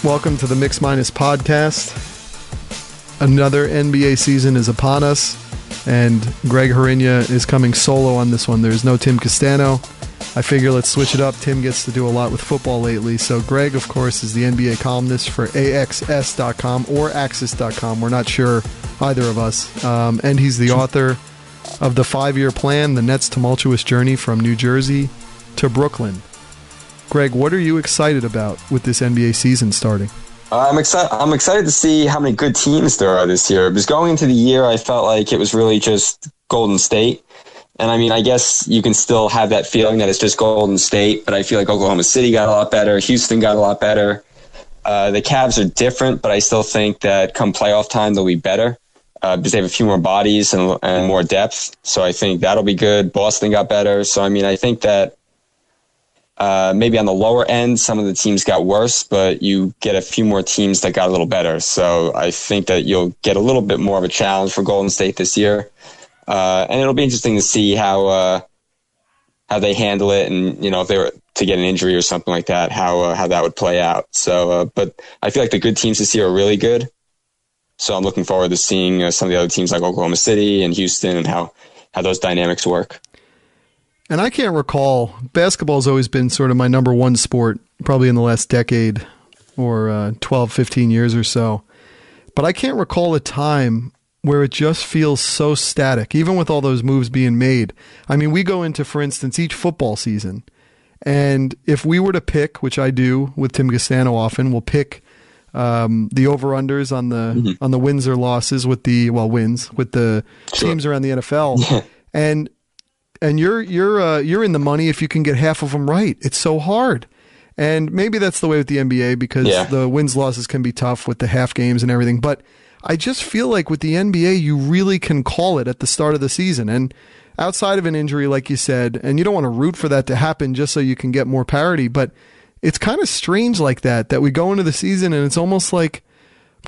Welcome to the Mix Minus podcast. Another NBA season is upon us, and Greg Hrinya is coming solo on this one. There's no Tim Castano. I figure let's switch it up. Tim gets to do a lot with football lately. So Greg, of course, is the NBA columnist for AXS.com or Axis.com. We're not sure, either of us. And he's the author of the 5-year plan, the Nets Tumultuous Journey from New Jersey to Brooklyn. Greg, what are you excited about with this NBA season starting? I'm excited to see how many good teams there are this year. Because going into the year, I felt like it was really just Golden State. And I mean, I guess you can still have that feeling that it's just Golden State, but I feel like Oklahoma City got a lot better. Houston got a lot better. The Cavs are different, but I still think that come playoff time, they'll be better because they have a few more bodies and more depth. So I think that'll be good. Boston got better. So, I mean, I think that maybe on the lower end, some of the teams got worse, but you get a few more teams that got a little better. So I think that you'll get a little bit more of a challenge for Golden State this year. And it'll be interesting to see how they handle it, and if they were to get an injury or something like that, how that would play out. So, but I feel like the good teams this year are really good. So I'm looking forward to seeing some of the other teams like Oklahoma City and Houston and how those dynamics work. And I can't recall, basketball's always been sort of my number one sport, probably in the last decade or 12, 15 years or so. But I can't recall a time where it just feels so static, even with all those moves being made. I mean, we go into, for instance, each football season, and if we were to pick, which I do with Tim Castano often, we'll pick the over-unders on the wins or losses with the teams around the NFL, and you're in the money if you can get half of them right. It's so hard. And maybe that's the way with the NBA because the wins losses can be tough with the half games and everything, but I just feel like with the NBA, you really can call it at the start of the season. And outside of an injury, like you said, and you don't want to root for that to happen just so you can get more parity, but it's kind of strange like that we go into the season and it's almost like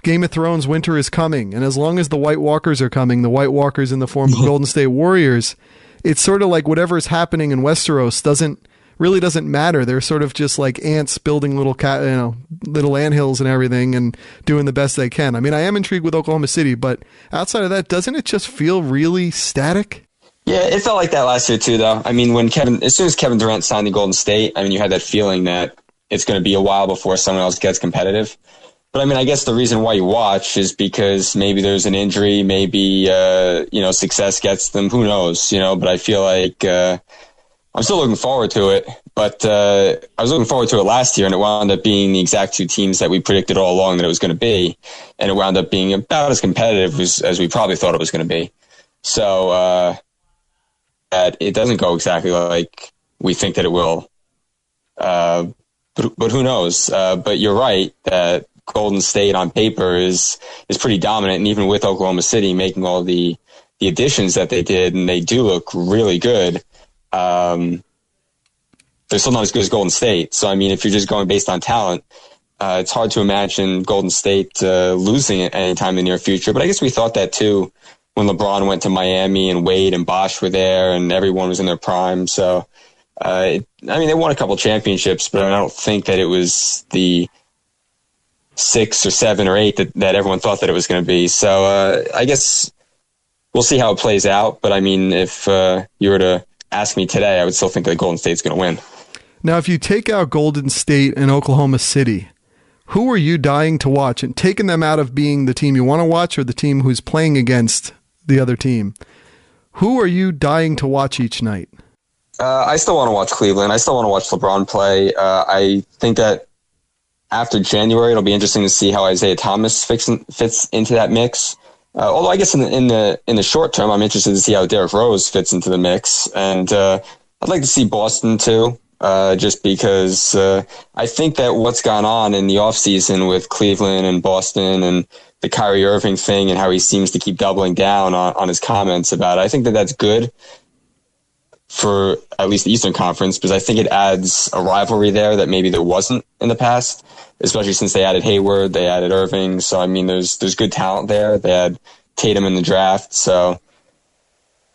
Game of Thrones, winter is coming. And as long as the White Walkers are coming, the White Walkers in the form of Golden State Warriors, it's sort of like whatever is happening in Westeros doesn't matter. They're sort of just like ants building little anthills and everything and doing the best they can. I mean, I am intrigued with Oklahoma City, but outside of that, doesn't it just feel really static? Yeah, it felt like that last year too, though. I mean, as soon as Kevin Durant signed to Golden State, I mean, you had that feeling that it's going to be a while before someone else gets competitive. But I mean, I guess the reason why you watch is because maybe there's an injury, maybe, success gets them, who knows, but I feel like, I'm still looking forward to it, but I was looking forward to it last year, and it wound up being the exact two teams that we predicted all along that it was going to be, and it wound up being about as competitive as we probably thought it was going to be. So that it doesn't go exactly like we think that it will, but who knows? But you're right that Golden State on paper is pretty dominant, and even with Oklahoma City making all the additions that they did, and they do look really good. They're still not as good as Golden State. So, I mean, if you're just going based on talent, it's hard to imagine Golden State losing it anytime in the near future. But I guess we thought that too when LeBron went to Miami and Wade and Bosh were there and everyone was in their prime. So, they won a couple championships, but I don't think that it was the 6 or 7 or 8 that everyone thought that it was going to be. So, I guess we'll see how it plays out. But, I mean, if you were to ask me today, I would still think that Golden State's going to win. Now, if you take out Golden State and Oklahoma City, who are you dying to watch? And taking them out of being the team you want to watch or the team who's playing against the other team, who are you dying to watch each night? I still want to watch Cleveland. I still want to watch LeBron play. I think that after January, it'll be interesting to see how Isaiah Thomas fits into that mix. Although I guess in the short term, I'm interested to see how Derrick Rose fits into the mix, and I'd like to see Boston too, just because I think that what's gone on in the offseason with Cleveland and Boston and the Kyrie Irving thing and how he seems to keep doubling down on his comments about it, I think that that's good for at least the Eastern Conference because I think it adds a rivalry there that maybe there wasn't in the past. Especially since they added Hayward, they added Irving. So, I mean, there's good talent there. They had Tatum in the draft. So,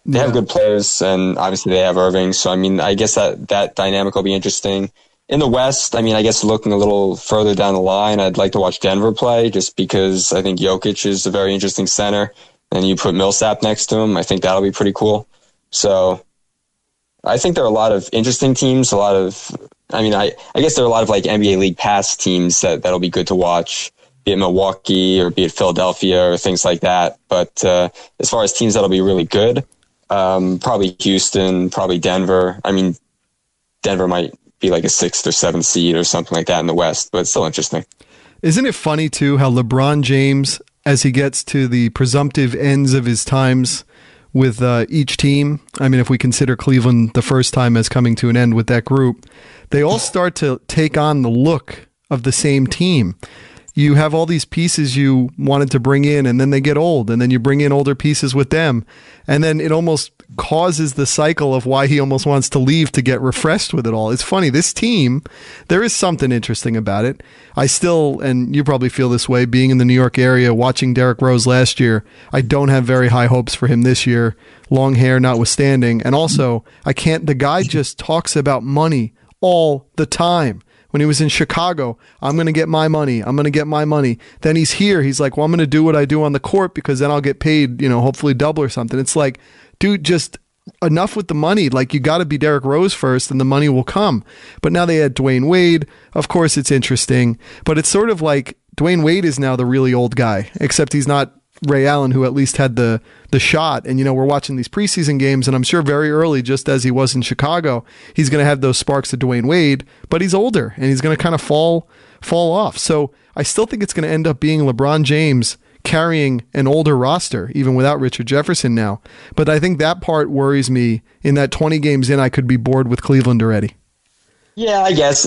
they have good players, and obviously they have Irving. So, I mean, I guess that dynamic will be interesting. In the West, I mean, I guess looking a little further down the line, I'd like to watch Denver play just because I think Jokic is a very interesting center. And you put Millsap next to him, I think that'll be pretty cool. So I think there are a lot of interesting teams, I guess there are a lot of like NBA League Pass teams that'll be good to watch, be it Milwaukee or be it Philadelphia or things like that. But as far as teams that'll be really good, probably Houston, probably Denver. I mean, Denver might be like a 6th or 7th seed or something like that in the West, but it's still interesting. Isn't it funny, too, how LeBron James, as he gets to the presumptive ends of his times with each team, I mean, if we consider Cleveland the first time as coming to an end with that group, they all start to take on the look of the same team. You have all these pieces you wanted to bring in, and then they get old, and then you bring in older pieces with them. And then it almost causes the cycle of why he almost wants to leave to get refreshed with it all. It's funny. This team, there is something interesting about it. I still, and you probably feel this way, being in the New York area, watching Derrick Rose last year, I don't have very high hopes for him this year, long hair notwithstanding. And also, the guy just talks about money all the time. When he was in Chicago, I'm going to get my money. I'm going to get my money. Then he's here. He's like, well, I'm going to do what I do on the court because then I'll get paid, hopefully double or something. It's like, dude, just enough with the money. Like, you got to be Derrick Rose first and the money will come. But now they had Dwayne Wade. Of course, it's interesting. But it's sort of like Dwayne Wade is now the really old guy, except he's not Ray Allen, who at least had the shot. And, we're watching these preseason games, and I'm sure very early, just as he was in Chicago, he's going to have those sparks of Dwayne Wade, but he's older, and he's going to kind of fall off. So I still think it's going to end up being LeBron James carrying an older roster, even without Richard Jefferson now. But I think that part worries me. In that 20 games in, I could be bored with Cleveland already. Yeah, I guess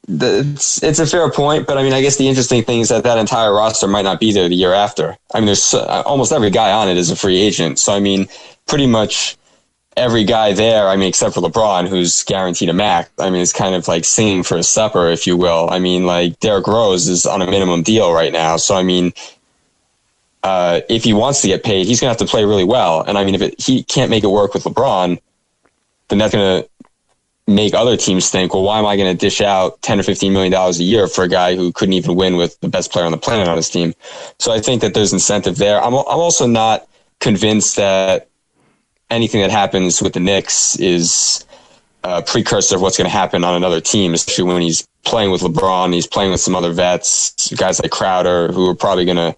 it's a fair point, but I mean, I guess the interesting thing is that entire roster might not be there the year after. I mean, there's almost every guy on it is a free agent. So, I mean, pretty much every guy there, I mean, except for LeBron, who's guaranteed a max. I mean, it's kind of like singing for a supper, if you will. I mean, like Derrick Rose is on a minimum deal right now. So, I mean, if he wants to get paid, he's going to have to play really well. And I mean, if he can't make it work with LeBron, then that's going to make other teams think, well, why am I going to dish out $10 or $15 million a year for a guy who couldn't even win with the best player on the planet on his team? So I think that there's incentive there. I'm also not convinced that anything that happens with the Knicks is a precursor of what's going to happen on another team, especially when he's playing with LeBron, he's playing with some other vets, guys like Crowder, who are probably going to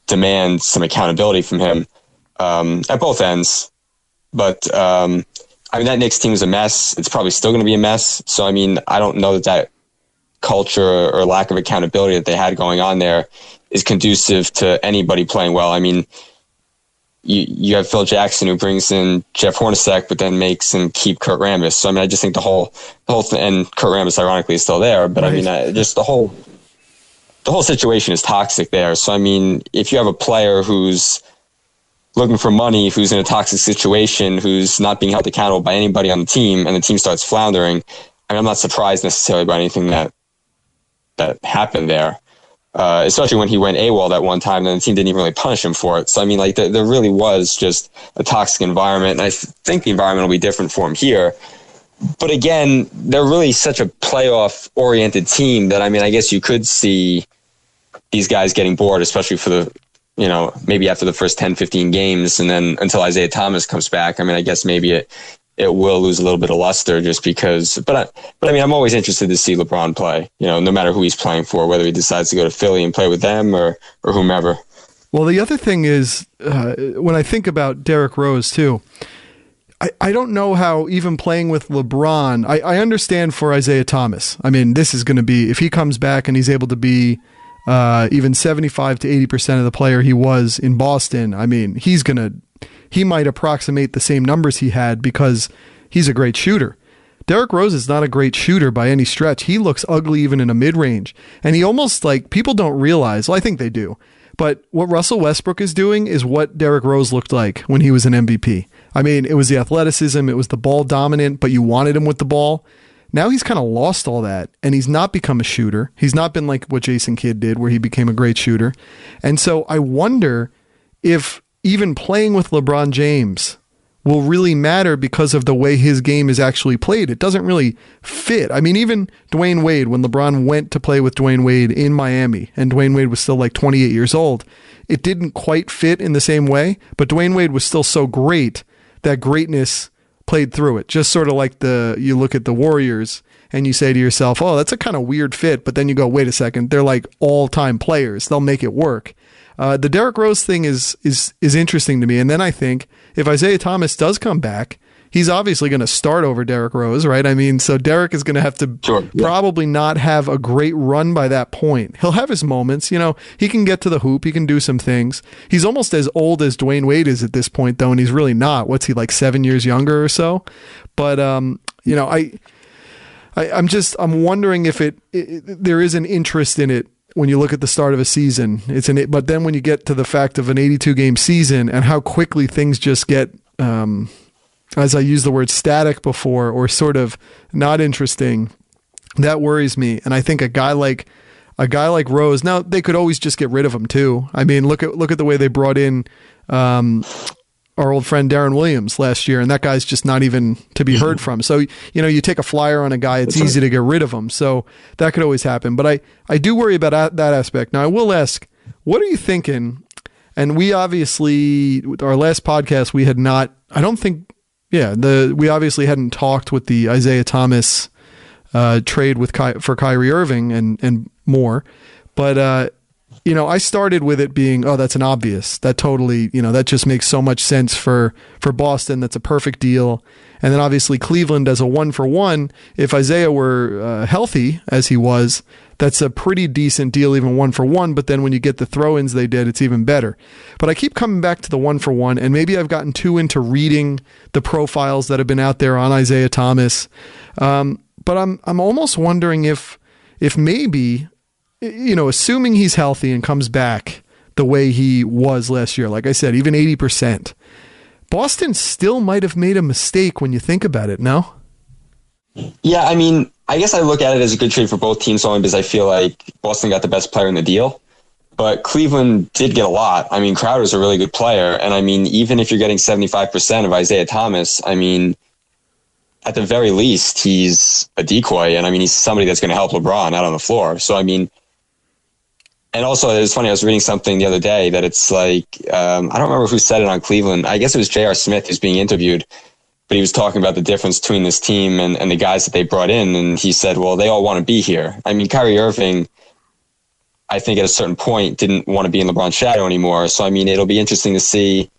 demand some accountability from him at both ends. But I mean, that Knicks team is a mess. It's probably still going to be a mess. So, I mean, I don't know that culture or lack of accountability that they had going on there is conducive to anybody playing well. I mean, you have Phil Jackson, who brings in Jeff Hornacek, but then makes him keep Kurt Rambis. So, I mean, I just think the whole thing, and Kurt Rambis, ironically, is still there. But, right. I mean, just the whole situation is toxic there. So, I mean, if you have a player who's looking for money, who's in a toxic situation, who's not being held accountable by anybody on the team, and the team starts floundering, I mean, I'm not surprised necessarily by anything that happened there, especially when he went AWOL that one time, and the team didn't even really punish him for it. So, I mean, like, there really was just a toxic environment, and I think the environment will be different for him here. But again, they're really such a playoff-oriented team that, I mean, I guess you could see these guys getting bored, especially for the maybe after the first 10, 15 games, and then until Isaiah Thomas comes back. I mean, I guess maybe it will lose a little bit of luster just because, but I mean, I'm always interested to see LeBron play, no matter who he's playing for, whether he decides to go to Philly and play with them or whomever. Well, the other thing is, when I think about Derrick Rose too, I don't know how even playing with LeBron, I understand for Isaiah Thomas. I mean, this is going to be, if he comes back and he's able to be even 75 to 80% of the player he was in Boston, I mean, he might approximate the same numbers he had because he's a great shooter. Derrick Rose is not a great shooter by any stretch. He looks ugly even in a mid-range. And he almost, like, people don't realize, well, I think they do, but what Russell Westbrook is doing is what Derrick Rose looked like when he was an MVP. I mean, it was the athleticism, it was the ball dominant, but you wanted him with the ball. Now he's kind of lost all that, and he's not become a shooter. He's not been like what Jason Kidd did, where he became a great shooter. And so I wonder if even playing with LeBron James will really matter because of the way his game is actually played. It doesn't really fit. I mean, even Dwayne Wade, when LeBron went to play with Dwayne Wade in Miami, and Dwayne Wade was still like 28 years old, it didn't quite fit in the same way, but Dwayne Wade was still so great that greatness played through it. Just sort of like you look at the Warriors and you say to yourself, oh, that's a kind of weird fit, but then you go, wait a second, they're like all-time players. They'll make it work. The Derrick Rose thing is interesting to me. And then I think if Isaiah Thomas does come back, he's obviously going to start over Derrick Rose, right? I mean, so Derrick is going to have to probably not have a great run by that point. He'll have his moments. You know, he can get to the hoop. He can do some things. He's almost as old as Dwayne Wade is at this point, though, and he's really not. What's he, like 7 years younger or so? But, you know, I'm wondering if there is an interest in it. When you look at the start of a season, but then when you get to the fact of an 82 game season and how quickly things just get, as I used the word static before, or sort of not interesting, that worries me. And I think a guy like Rose, now they could always just get rid of him too. I mean, look at the way they brought in, our old friend Darren Williams last year, and that guy's just not even to be heard from. So, you know, you take a flyer on a guy, it's easy to get rid of him. So that could always happen. But I do worry about that aspect. Now, I will ask, what are you thinking? And we obviously, with our last podcast, we had not, I don't think, we obviously hadn't talked with the Isaiah Thomas trade for Kyrie Irving and more. But, you know, I started with it being, oh, that's an obvious. That totally, you know, that just makes so much sense for Boston. That's a perfect deal. And then obviously Cleveland as a 1-for-1. If Isaiah were healthy, as he was, that's a pretty decent deal, even 1-for-1. But then when you get the throw-ins they did, it's even better. But I keep coming back to the 1-for-1, and maybe I've gotten too into reading the profiles that have been out there on Isaiah Thomas. But I'm almost wondering if maybe, you know, assuming he's healthy and comes back the way he was last year, like I said, even 80%, Boston still might have made a mistake when you think about it, no? Yeah, I mean, I guess I look at it as a good trade for both teams only because I feel like Boston got the best player in the deal. But Cleveland did get a lot. I mean, Crowder's a really good player. And I mean, even if you're getting 75% of Isaiah Thomas, I mean, at the very least, he's a decoy. And I mean, he's somebody that's going to help LeBron out on the floor. So, I mean, and also, it was funny, I was reading something the other day that it's like, I don't remember who said it on Cleveland. I guess it was J.R. Smith who's being interviewed, but he was talking about the difference between this team and the guys that they brought in. And he said, well, they all want to be here. I mean, Kyrie Irving, I think at a certain point, didn't want to be in LeBron's shadow anymore. So, I mean, it'll be interesting to see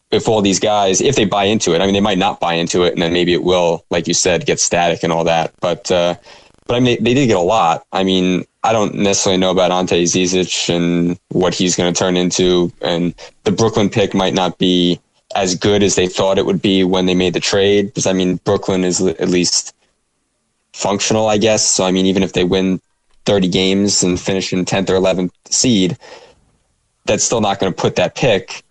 if all these guys, if they buy into it. I mean, they might not buy into it, and then maybe it will, like you said, get static and all that. But I mean, they did get a lot. I mean, I don't necessarily know about Ante Zizic and what he's going to turn into. And the Brooklyn pick might not be as good as they thought it would be when they made the trade. Because, I mean, Brooklyn is at least functional, I guess. So, I mean, even if they win 30 games and finish in 10th or 11th seed, that's still not going to put that pick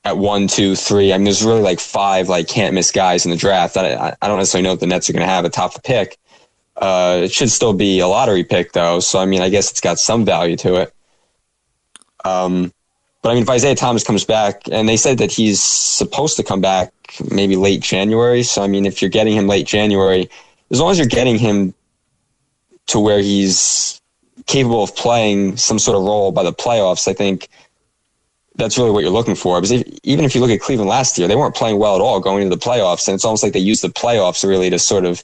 at 1, 2, 3. I mean, there's really like 5 like can't miss guys in the draft. I don't necessarily know if the Nets are going to have atop the pick. It should still be a lottery pick, though. So, I mean, I guess it's got some value to it. But, I mean, if Isaiah Thomas comes back, and they said that he's supposed to come back maybe late January. So, I mean, if you're getting him late January, as long as you're getting him to where he's capable of playing some sort of role by the playoffs, I think that's really what you're looking for. Because even if you look at Cleveland last year, they weren't playing well at all going into the playoffs. And it's almost like they used the playoffs really to sort of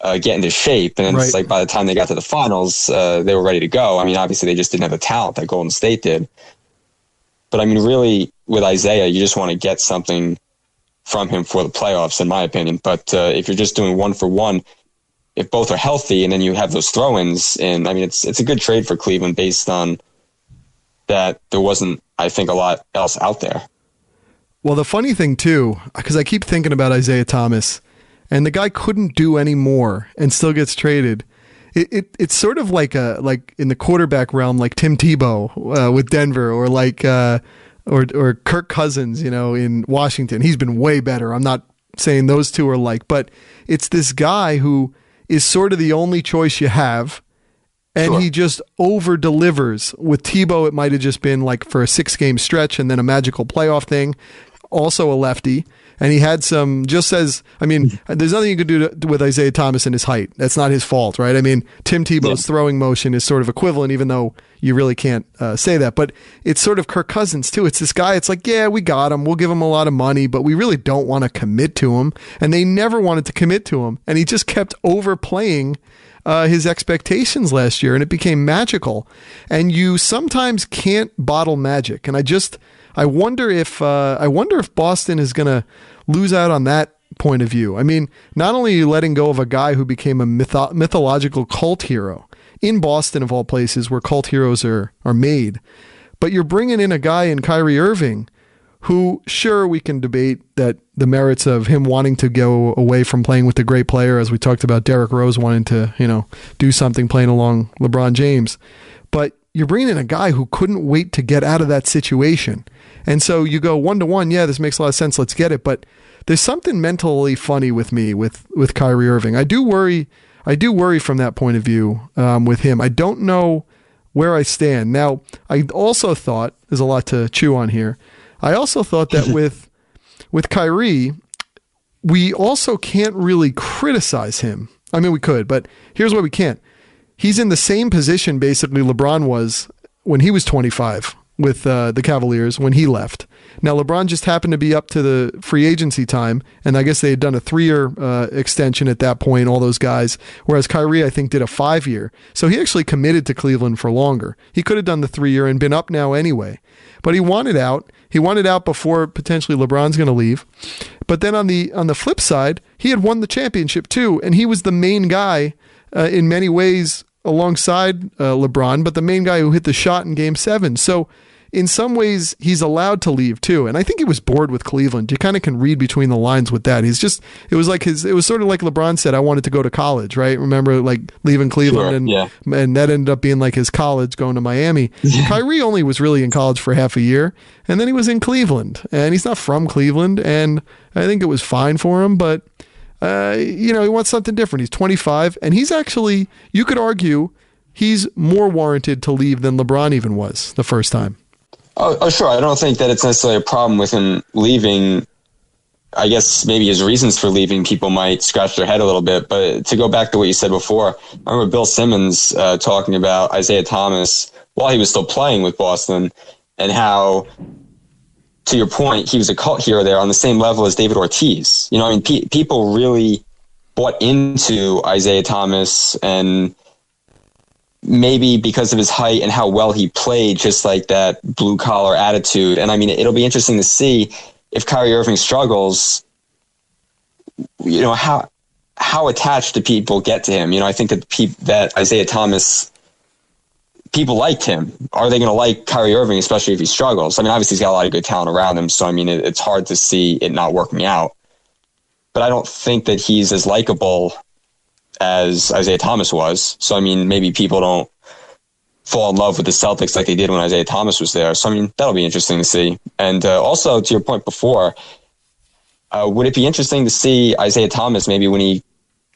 get into shape. And it's like by the time they got to the finals, they were ready to go. I mean, obviously they just didn't have the talent that Golden State did. But I mean, really with Isaiah, you just want to get something from him for the playoffs, in my opinion. But if you're just doing 1-for-1, if both are healthy and then you have those throw-ins, and I mean, it's a good trade for Cleveland based on that there wasn't, I think, a lot else out there. Well, the funny thing too, because I keep thinking about Isaiah Thomas, and the guy couldn't do any more and still gets traded. It's sort of like in the quarterback realm, like Tim Tebow with Denver, or like or Kirk Cousins, you know, in Washington. He's been way better. I'm not saying those two are like, but it's this guy who is sort of the only choice you have, and he just over delivers. With Tebow, it might have just been like for a 6-game stretch and then a magical playoff thing. also a lefty. And he had some, just as, I mean, there's nothing you could do with Isaiah Thomas and his height. That's not his fault, right? I mean, Tim Tebow's throwing motion is sort of equivalent, even though you really can't say that. But it's sort of Kirk Cousins, too. It's this guy, it's like, yeah, we got him. We'll give him a lot of money, but we really don't want to commit to him. And they never wanted to commit to him. And he just kept overplaying his expectations last year, and it became magical. And you sometimes can't bottle magic. And I wonder if Boston is going to lose out on that point of view. I mean, not only are you letting go of a guy who became a mythological cult hero in Boston, of all places where cult heroes are made, but you're bringing in a guy in Kyrie Irving who, sure, we can debate that the merits of him wanting to go away from playing with the great player, as we talked about Derrick Rose wanting to, do something playing along LeBron James. But you're bringing in a guy who couldn't wait to get out of that situation. And so you go 1-to-1, yeah, this makes a lot of sense, let's get it. But there's something mentally funny with me with Kyrie Irving. I do worry from that point of view with him. I don't know where I stand. Now, I also thought, there's a lot to chew on here, I also thought that with Kyrie, we also can't really criticize him. I mean, we could, but here's what we can't. He's in the same position, basically, LeBron was when he was 25 with the Cavaliers when he left. Now, LeBron just happened to be up to the free agency time, and I guess they had done a 3-year extension at that point, all those guys, whereas Kyrie, I think, did a 5-year. So he actually committed to Cleveland for longer. He could have done the 3-year and been up now anyway. But he wanted out. He wanted out before potentially LeBron's going to leave. But then on the flip side, he had won the championship too, and he was the main guy in many ways alongside LeBron, but the main guy who hit the shot in Game 7. So in some ways, he's allowed to leave too. And I think he was bored with Cleveland. You kind of can read between the lines with that. It was sort of like LeBron said, I wanted to go to college, right? Remember, like leaving Cleveland and that ended up being like his college going to Miami. Kyrie only was really in college for half a year, and then he was in Cleveland, and he's not from Cleveland, and I think it was fine for him, but he wants something different. He's 25, and he's actually, you could argue, he's more warranted to leave than LeBron even was the first time. Oh, sure. I don't think that it's necessarily a problem with him leaving. I guess maybe his reasons for leaving, people might scratch their head a little bit. But to go back to what you said before, I remember Bill Simmons talking about Isaiah Thomas while he was still playing with Boston, and how, to your point, he was a cult hero there on the same level as David Ortiz. People really bought into Isaiah Thomas, and maybe because of his height and how well he played, just like that blue collar attitude. And I mean, it'll be interesting to see if Kyrie Irving struggles, how attached do people get to him? I think that Isaiah Thomas, people liked him. Are they going to like Kyrie Irving, especially if he struggles? I mean, obviously he's got a lot of good talent around him. So, I mean, it's hard to see it not working out, but I don't think that he's as likable as Isaiah Thomas was. So, I mean, maybe people don't fall in love with the Celtics like they did when Isaiah Thomas was there. So, I mean, that'll be interesting to see. And also, to your point before, would it be interesting to see Isaiah Thomas maybe when he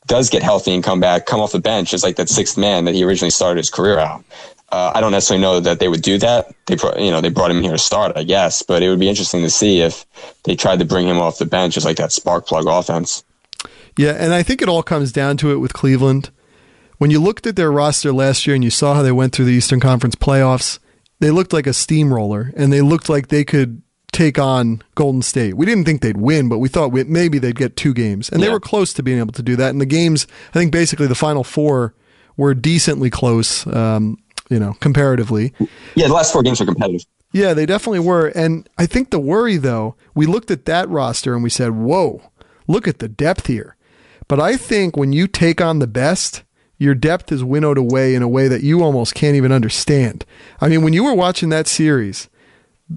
does get healthy and come off the bench as like that sixth man that he originally started his career out? I don't necessarily know that they would do that. They brought him here to start, I guess, but it would be interesting to see if they tried to bring him off the bench as like that spark plug offense. Yeah, and I think it all comes down to it with Cleveland. When you looked at their roster last year and you saw how they went through the Eastern Conference playoffs, they looked like a steamroller, and they looked like they could take on Golden State. We didn't think they'd win, but we thought maybe they'd get 2 games. And they were close to being able to do that. And the games, I think basically the final 4 were decently close, comparatively. Yeah, the last 4 games were competitive. Yeah, they definitely were. And I think the worry, though, we looked at that roster and we said, whoa, look at the depth here. But I think when you take on the best, your depth is winnowed away in a way that you almost can't even understand. I mean, when you were watching that series,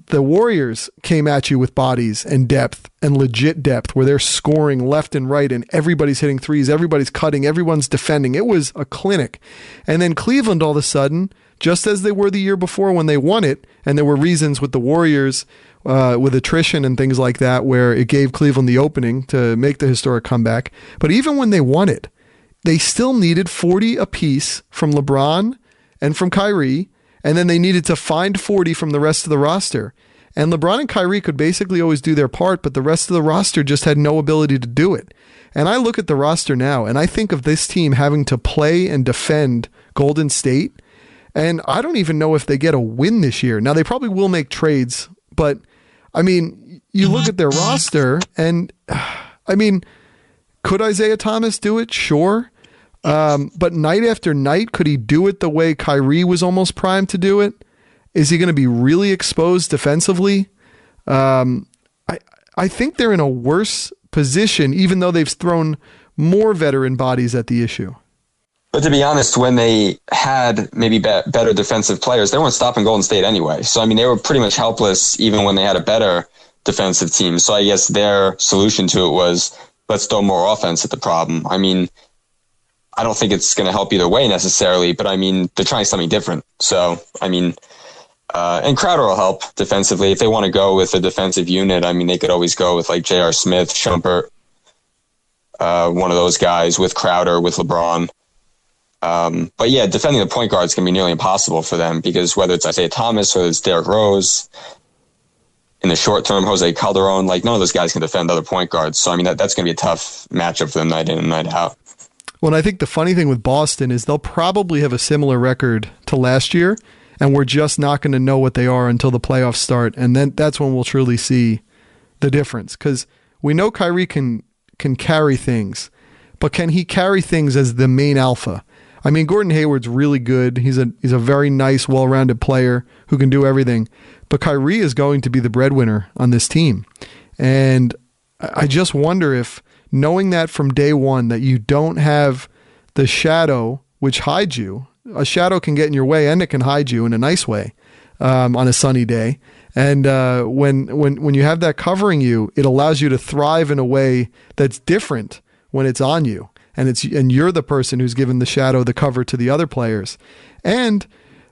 the Warriors came at you with bodies and depth and legit depth where they're scoring left and right and everybody's hitting threes, everybody's cutting, everyone's defending. It was a clinic. And then Cleveland all of a sudden, just as they were the year before when they won it, and there were reasons with the Warriors with attrition and things like that where it gave Cleveland the opening to make the historic comeback. But even when they won it, they still needed 40 apiece from LeBron and from Kyrie, and then they needed to find 40 from the rest of the roster. And LeBron and Kyrie could basically always do their part, but the rest of the roster just had no ability to do it. And I look at the roster now, and I think of this team having to play and defend Golden State, and I don't even know if they get a win this year. Now, they probably will make trades, but, I mean, you look at their roster, and, I mean, could Isaiah Thomas do it? Sure. But night after night, could he do it the way Kyrie was almost primed to do it? Is he going to be really exposed defensively? I think they're in a worse position, even though they've thrown more veteran bodies at the issue. But to be honest, when they had maybe better defensive players, they weren't stopping Golden State anyway. So, I mean, they were pretty much helpless even when they had a better defensive team. So I guess their solution to it was, let's throw more offense at the problem. I mean, I don't think it's going to help either way necessarily, but I mean, they're trying something different. So, I mean, and Crowder will help defensively. If they want to go with a defensive unit, I mean, they could always go with like J.R. Smith, Shumpert, one of those guys with Crowder, with LeBron. But yeah, defending the point guard is going to be nearly impossible for them because whether it's Isaiah Thomas or it's Derrick Rose, in the short term, Jose Calderon, like none of those guys can defend other point guards. So, I mean, that's going to be a tough matchup for them night in and night out. Well, and I think the funny thing with Boston is they'll probably have a similar record to last year, and we're just not going to know what they are until the playoffs start, and then that's when we'll truly see the difference. Because we know Kyrie can carry things, but can he carry things as the main alpha? I mean, Gordon Hayward's really good. He's a very nice, well-rounded player who can do everything. But Kyrie is going to be the breadwinner on this team. And I just wonder if, knowing that from day one, that you don't have the shadow which hides you. A shadow can get in your way and it can hide you in a nice way on a sunny day. And when you have that covering you, it allows you to thrive in a way that's different when it's on you. And you're the person who's given the shadow the cover to the other players. And,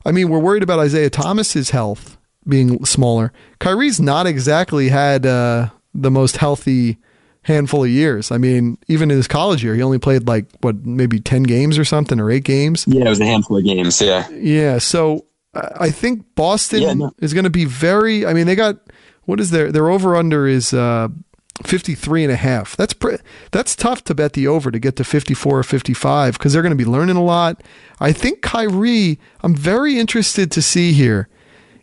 I mean, we're worried about Isaiah Thomas's health being smaller. Kyrie's not exactly had the most healthy handful of years. I mean, even in his college year, he only played like, maybe 10 games or something, or 8 games? Yeah, it was a handful of games, yeah. Yeah, so I think Boston is going to be very, I mean, they got, what is their over-under is 53.5. That's tough to bet the over to get to 54 or 55 because they're going to be learning a lot. I think Kyrie, I'm very interested to see here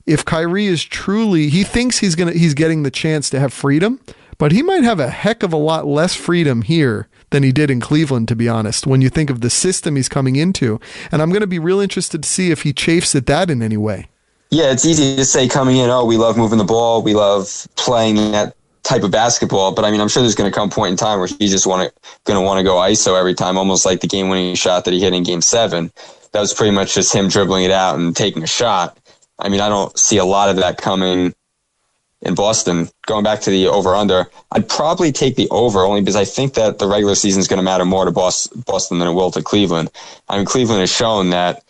if Kyrie is truly, he thinks he's getting the chance to have freedom, but he might have a heck of a lot less freedom here than he did in Cleveland, to be honest, when you think of the system he's coming into. And I'm going to be real interested to see if he chafes at that in any way. Yeah, it's easy to say coming in, we love moving the ball, we love playing that type of basketball, but I mean, I'm sure there's going to come a point in time where he's just going to want to go ISO every time, almost like the game-winning shot that he hit in Game 7. That was pretty much just him dribbling it out and taking a shot. I mean, I don't see a lot of that coming in Boston. Going back to the over-under, I'd probably take the over only because I think that the regular season is going to matter more to Boston than it will to Cleveland. I mean, Cleveland has shown that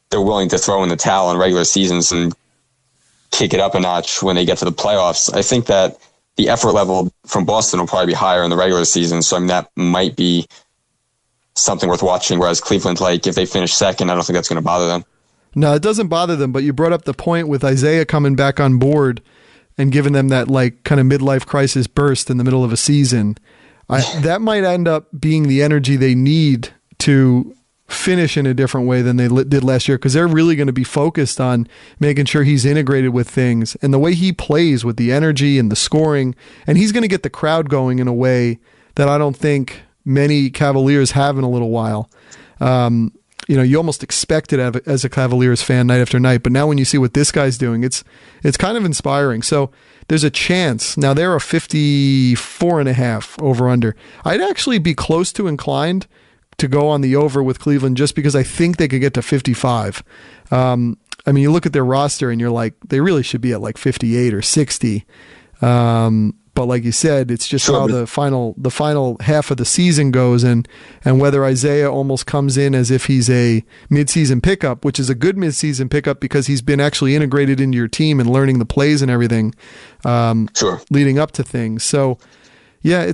they're willing to throw in the towel in regular seasons and kick it up a notch when they get to the playoffs. I think that the effort level from Boston will probably be higher in the regular season, so I mean, that might be something worth watching, whereas Cleveland, like, if they finish second, I don't think that's going to bother them. No, it doesn't bother them, but you brought up the point with Isaiah coming back on board and giving them that like kind of midlife crisis burst in the middle of a season. That might end up being the energy they need to finish in a different way than they did last year, because they're really going to be focused on making sure he's integrated with things and the way he plays with the energy and the scoring, and he's going to get the crowd going in a way that I don't think many Cavaliers have in a little while. You almost expect it as a Cavaliers fan night after night, but now when you see what this guy's doing, it's kind of inspiring. So there's a chance. Now they're a 54.5 over under. I'd actually be close to inclined to go on the over with Cleveland just because I think they could get to 55. I mean, you look at their roster and you're like, they really should be at like 58 or 60. But like you said, it's just how the final half of the season goes, and whether Isaiah almost comes in as if he's a midseason pickup, which is a good midseason pickup because he's been actually integrated into your team and learning the plays and everything leading up to things. So yeah,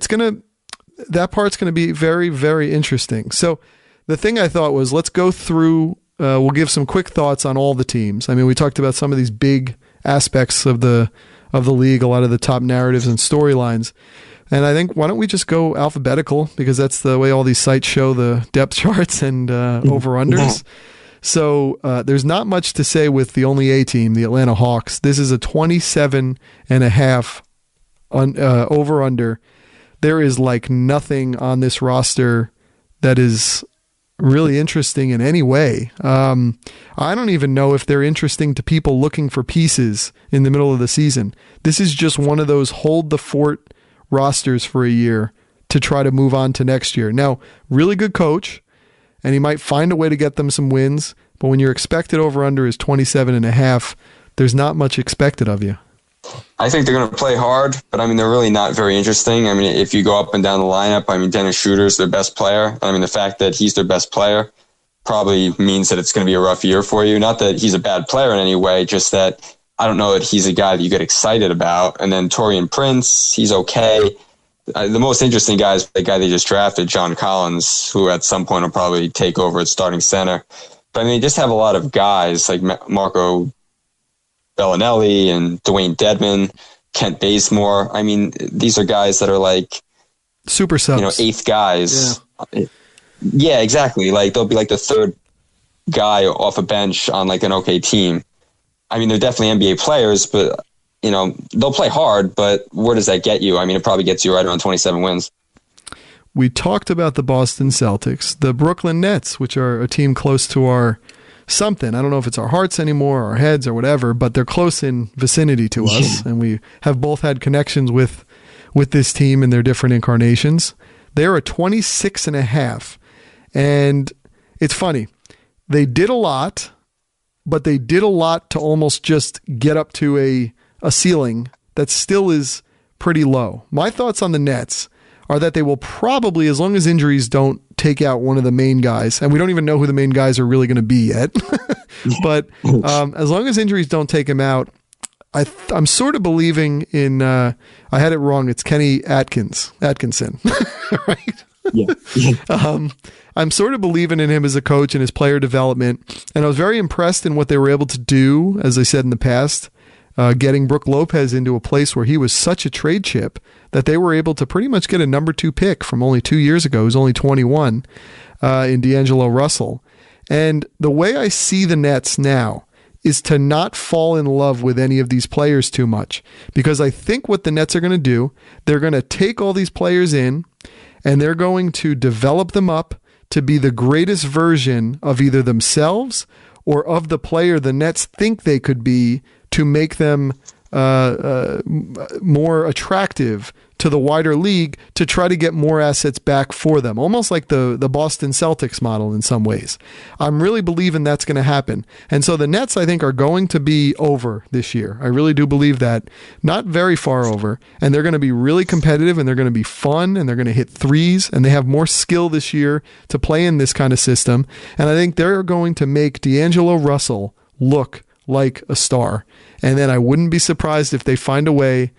that part's going to be very, very interesting. So the thing I thought was, let's go through, we'll give some quick thoughts on all the teams. I mean, we talked about some of these big aspects of the league, a lot of the top narratives and storylines. And I think, why don't we just go alphabetical, because that's the way all these sites show the depth charts and over-unders. So there's not much to say with the only A team, the Atlanta Hawks. This is a 27.5 over-under. There is like nothing on this roster that is really interesting in any way. I don't even know if they're interesting to people looking for pieces in the middle of the season. This is just one of those hold the fort rosters for a year to try to move on to next year. Now, really good coach, and he might find a way to get them some wins, but when your expected over-under is 27.5, there's not much expected of you. I think they're going to play hard, but I mean, they're really not very interesting. I mean, if you go up and down the lineup, I mean, Dennis Schroeder's their best player. I mean, the fact that he's their best player probably means that it's going to be a rough year for you. Not that he's a bad player in any way, just that I don't know that he's a guy that you get excited about. And then Taurean Prince, he's okay. The most interesting guy is the guy they just drafted, John Collins, who at some point will probably take over at starting center. But I mean, they just have a lot of guys like Marco Bellinelli and Dwayne Dedman, Kent Bazemore. I mean, these are guys that are like super subs, eighth guys. Yeah, exactly. Like they'll be like the third guy off a bench on like an okay team. I mean, they're definitely NBA players, but they'll play hard, but where does that get you? I mean, it probably gets you right around 27 wins. We talked about the Boston Celtics, the Brooklyn Nets, which are a team close to our something. I don't know if it's our hearts anymore, our heads or whatever, but they're close in vicinity to us. And we have both had connections with this team in their different incarnations. They're a 26.5. And it's funny. They did a lot, but they did a lot to almost just get up to a ceiling that still is pretty low. My thoughts on the Nets are that they will probably, as long as injuries don't take out one of the main guys, and we don't even know who the main guys are really going to be yet, but as long as injuries don't take him out, I'm sort of believing in, I had it wrong, it's Kenny Atkinson, right? Yeah. I'm sort of believing in him as a coach and his player development, and I was very impressed in what they were able to do, as I said in the past, getting Brook Lopez into a place where he was such a trade chip that they were able to pretty much get a number 2 pick from only 2 years ago, who's only 21, in D'Angelo Russell. And the way I see the Nets now is to not fall in love with any of these players too much, because I think what the Nets are going to do, they're going to take all these players in and they're going to develop them up to be the greatest version of either themselves or of the player the Nets think they could be, to make them more attractive to the wider league, to try to get more assets back for them. Almost like the Boston Celtics model in some ways. I'm really believing that's going to happen. And so the Nets, I think, are going to be over this year. I really do believe that. Not very far over. And they're going to be really competitive, and they're going to be fun, and they're going to hit threes, and they have more skill this year to play in this kind of system. And I think they're going to make D'Angelo Russell look like a star. And then I wouldn't be surprised if they find a way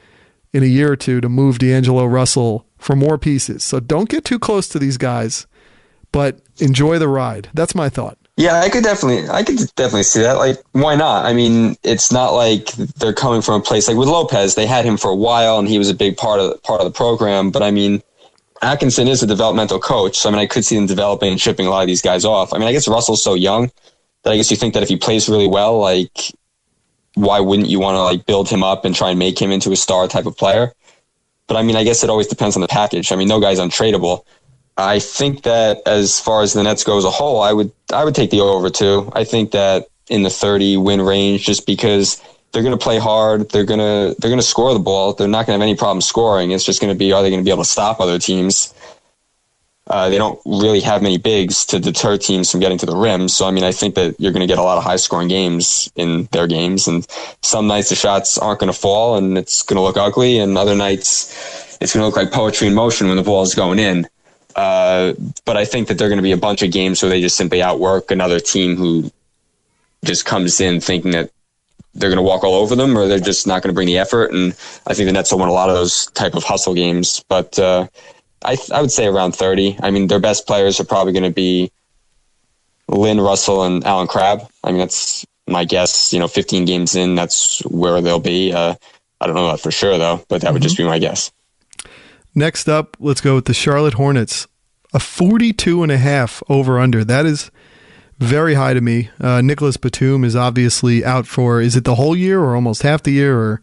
in a year or two to move D'Angelo Russell for more pieces. So don't get too close to these guys, but enjoy the ride. That's my thought. Yeah, I could definitely see that. Like, why not? I mean, it's not like they're coming from a place like with Lopez. They had him for a while, and he was a big part of the program. But I mean, Atkinson is a developmental coach, so I mean, I could see them developing and shipping a lot of these guys off. I mean, I guess Russell's so young that I guess you think that if he plays really well, like, why wouldn't you want to like build him up and try and make him into a star type of player? But I mean, I guess it always depends on the package. I mean, no guy's untradeable. I think that as far as the Nets go as a whole, I would take the over too. I think that in the 30 win range, just because they're going to play hard, they're going to score the ball. They're not going to have any problem scoring. It's just going to be, are they going to be able to stop other teams? They don't really have many bigs to deter teams from getting to the rim. So, I mean, I think that you're going to get a lot of high-scoring games in their games. And some nights the shots aren't going to fall, and it's going to look ugly. And other nights it's going to look like poetry in motion when the ball is going in. But I think that there are going to be a bunch of games where they just simply outwork another team who just comes in thinking that they're going to walk all over them, or they're just not going to bring the effort. And I think the Nets will win a lot of those type of hustle games. But I would say around 30. I mean, their best players are probably going to be Lynn Russell and Alan Crabb. I mean, that's my guess, 15 games in, that's where they'll be. I don't know that for sure, though, but that would just be my guess. Next up, let's go with the Charlotte Hornets. A 42.5 over-under. That is very high to me. Nicholas Batum is obviously out for, is it the whole year or almost half the year or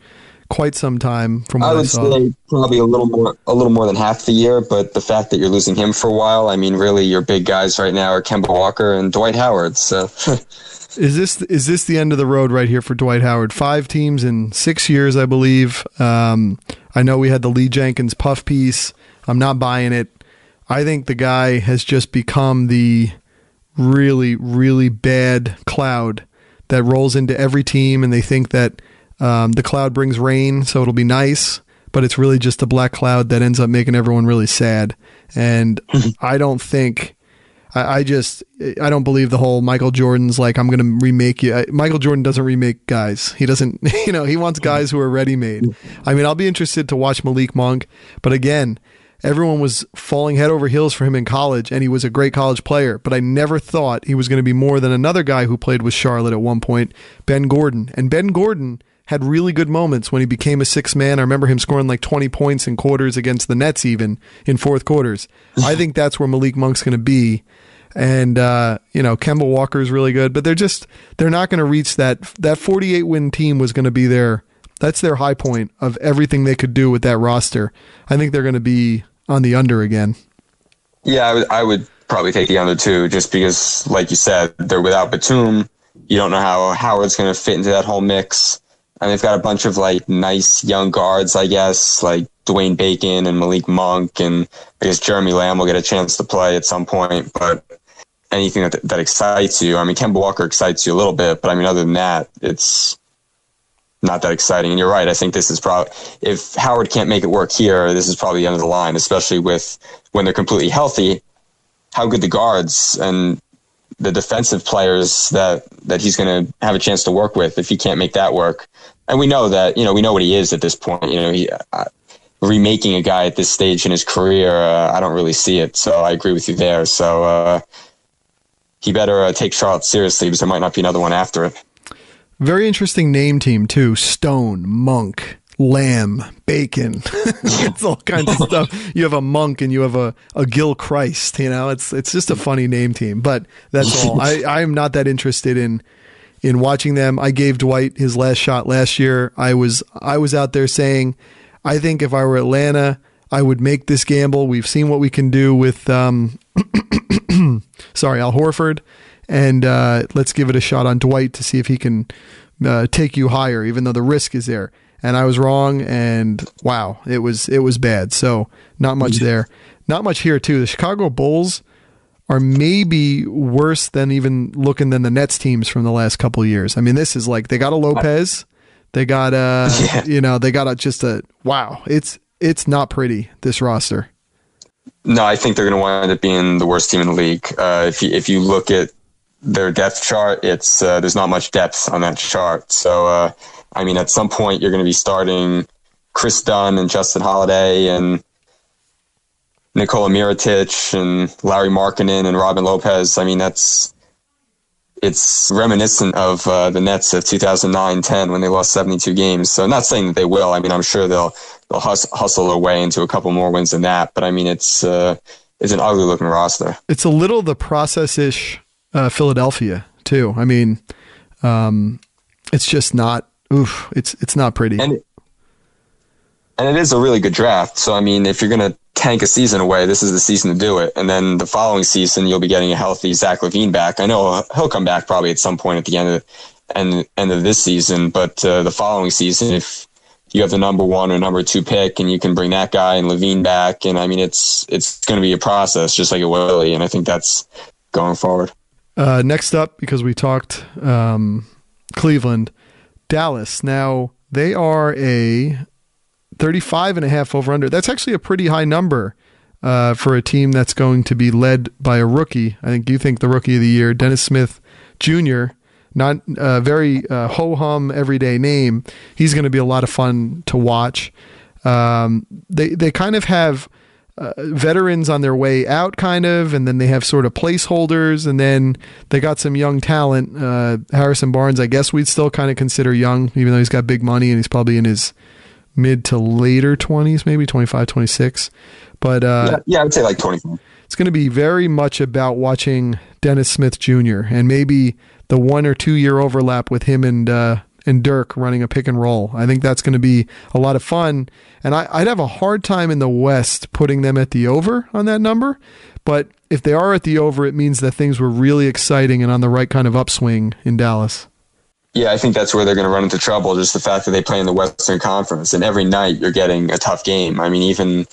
quite some time from what I saw? I would say probably a little more than half the year, but the fact that you're losing him for a while, I mean, really your big guys right now are Kemba Walker and Dwight Howard. So Is this the end of the road right here for Dwight Howard? 5 teams in 6 years, I believe. I know we had the Lee Jenkins puff piece. I'm not buying it. I think the guy has just become the really, really bad cloud that rolls into every team, and they think that the cloud brings rain, so it'll be nice, but it's really just a black cloud that ends up making everyone really sad. And I don't think... I don't believe the whole Michael Jordan's like, I'm going to remake you. Michael Jordan doesn't remake guys. He doesn't, he wants guys who are ready-made. I mean, I'll be interested to watch Malik Monk, but again, everyone was falling head over heels for him in college, and he was a great college player, but I never thought he was going to be more than another guy who played with Charlotte at one point, Ben Gordon. And Ben Gordon had really good moments when he became a sixth man. I remember him scoring like 20 points in quarters against the Nets, even in fourth quarters. I think that's where Malik Monk's going to be. And, Kemba Walker is really good, but they're not going to reach that 48 win team was going to be that's their high point of everything they could do with that roster. I think they're going to be on the under again. Yeah, I would probably take the under too, just because, like you said, they're without Batum. You don't know how Howard's going to fit into that whole mix. And they've got a bunch of like nice young guards, I guess, like Dwayne Bacon and Malik Monk, and I guess Jeremy Lamb will get a chance to play at some point. But anything that excites you, I mean, Kemba Walker excites you a little bit, but I mean, other than that, it's not that exciting. And you're right. I think this is probably, if Howard can't make it work here, this is probably the end of the line, especially with when they're completely healthy, how good the guards and the defensive players that he's going to have a chance to work with if he can't make that work. And we know that, we know what he is at this point. Remaking a guy at this stage in his career, I don't really see it. So I agree with you there. So he better take Charlotte seriously, because there might not be another one after it. Very interesting name team too. Stone, Monk, Lamb, Bacon. It's all kinds of stuff. You have a Monk and you have a Gil Christ. It's just a funny name team. But that's all. I'm not that interested in watching them. I gave Dwight his last shot last year. I was out there saying, I think if I were Atlanta, I would make this gamble. We've seen what we can do with Al Horford, and let's give it a shot on Dwight to see if he can take you higher, even though the risk is there. And I was wrong, and wow, it was bad. So not much there. Not much here, too. The Chicago Bulls are maybe worse than even looking than the Nets teams from the last couple of years. I mean, this is like, they got a Lopez. They got they got wow. It's not pretty, this roster. No, I think they're going to wind up being the worst team in the league. If you look at their depth chart, it's there's not much depth on that chart. So, at some point you're going to be starting Chris Dunn and Justin Holiday and Nikola Mirotic and Larry Markkinen and Robin Lopez. I mean, it's reminiscent of the Nets of 2009-10 when they lost 72 games. So not saying that they will. I mean, I'm sure they'll hustle their way into a couple more wins than that. But I mean, it's an ugly looking roster. It's a little the process-ish Philadelphia too. I mean, it's just not. Oof, it's not pretty. And it is a really good draft. So I mean, if you're gonna tank a season away, this is the season to do it. And then the following season, you'll be getting a healthy Zach LaVine back. I know he'll come back probably at some point at the end of this season, but the following season, if you have the number 1 or number 2 pick and you can bring that guy and LaVine back, and I mean, it's going to be a process just like it will. And I think that's going forward. Next up, because we talked Cleveland, Dallas. Now they are a 35.5 over under. That's actually a pretty high number for a team that's going to be led by a rookie. I think you think the rookie of the year, Dennis Smith Jr., not a very ho-hum everyday name. He's going to be a lot of fun to watch. They kind of have veterans on their way out, kind of, and then they have sort of placeholders, and then they got some young talent. Harrison Barnes, I guess we'd still kind of consider young, even though he's got big money and he's probably in his mid to later 20s, maybe 25, 26. But yeah, I would say like 25. It's going to be very much about watching Dennis Smith Jr. and maybe the 1 or 2 year overlap with him and Dirk running a pick and roll. I think that's going to be a lot of fun. And I'd have a hard time in the West putting them at the over on that number. But if they are at the over, it means that things were really exciting and on the right kind of upswing in Dallas. Yeah, I think that's where they're going to run into trouble, just the fact that they play in the Western Conference. And every night you're getting a tough game. I mean, even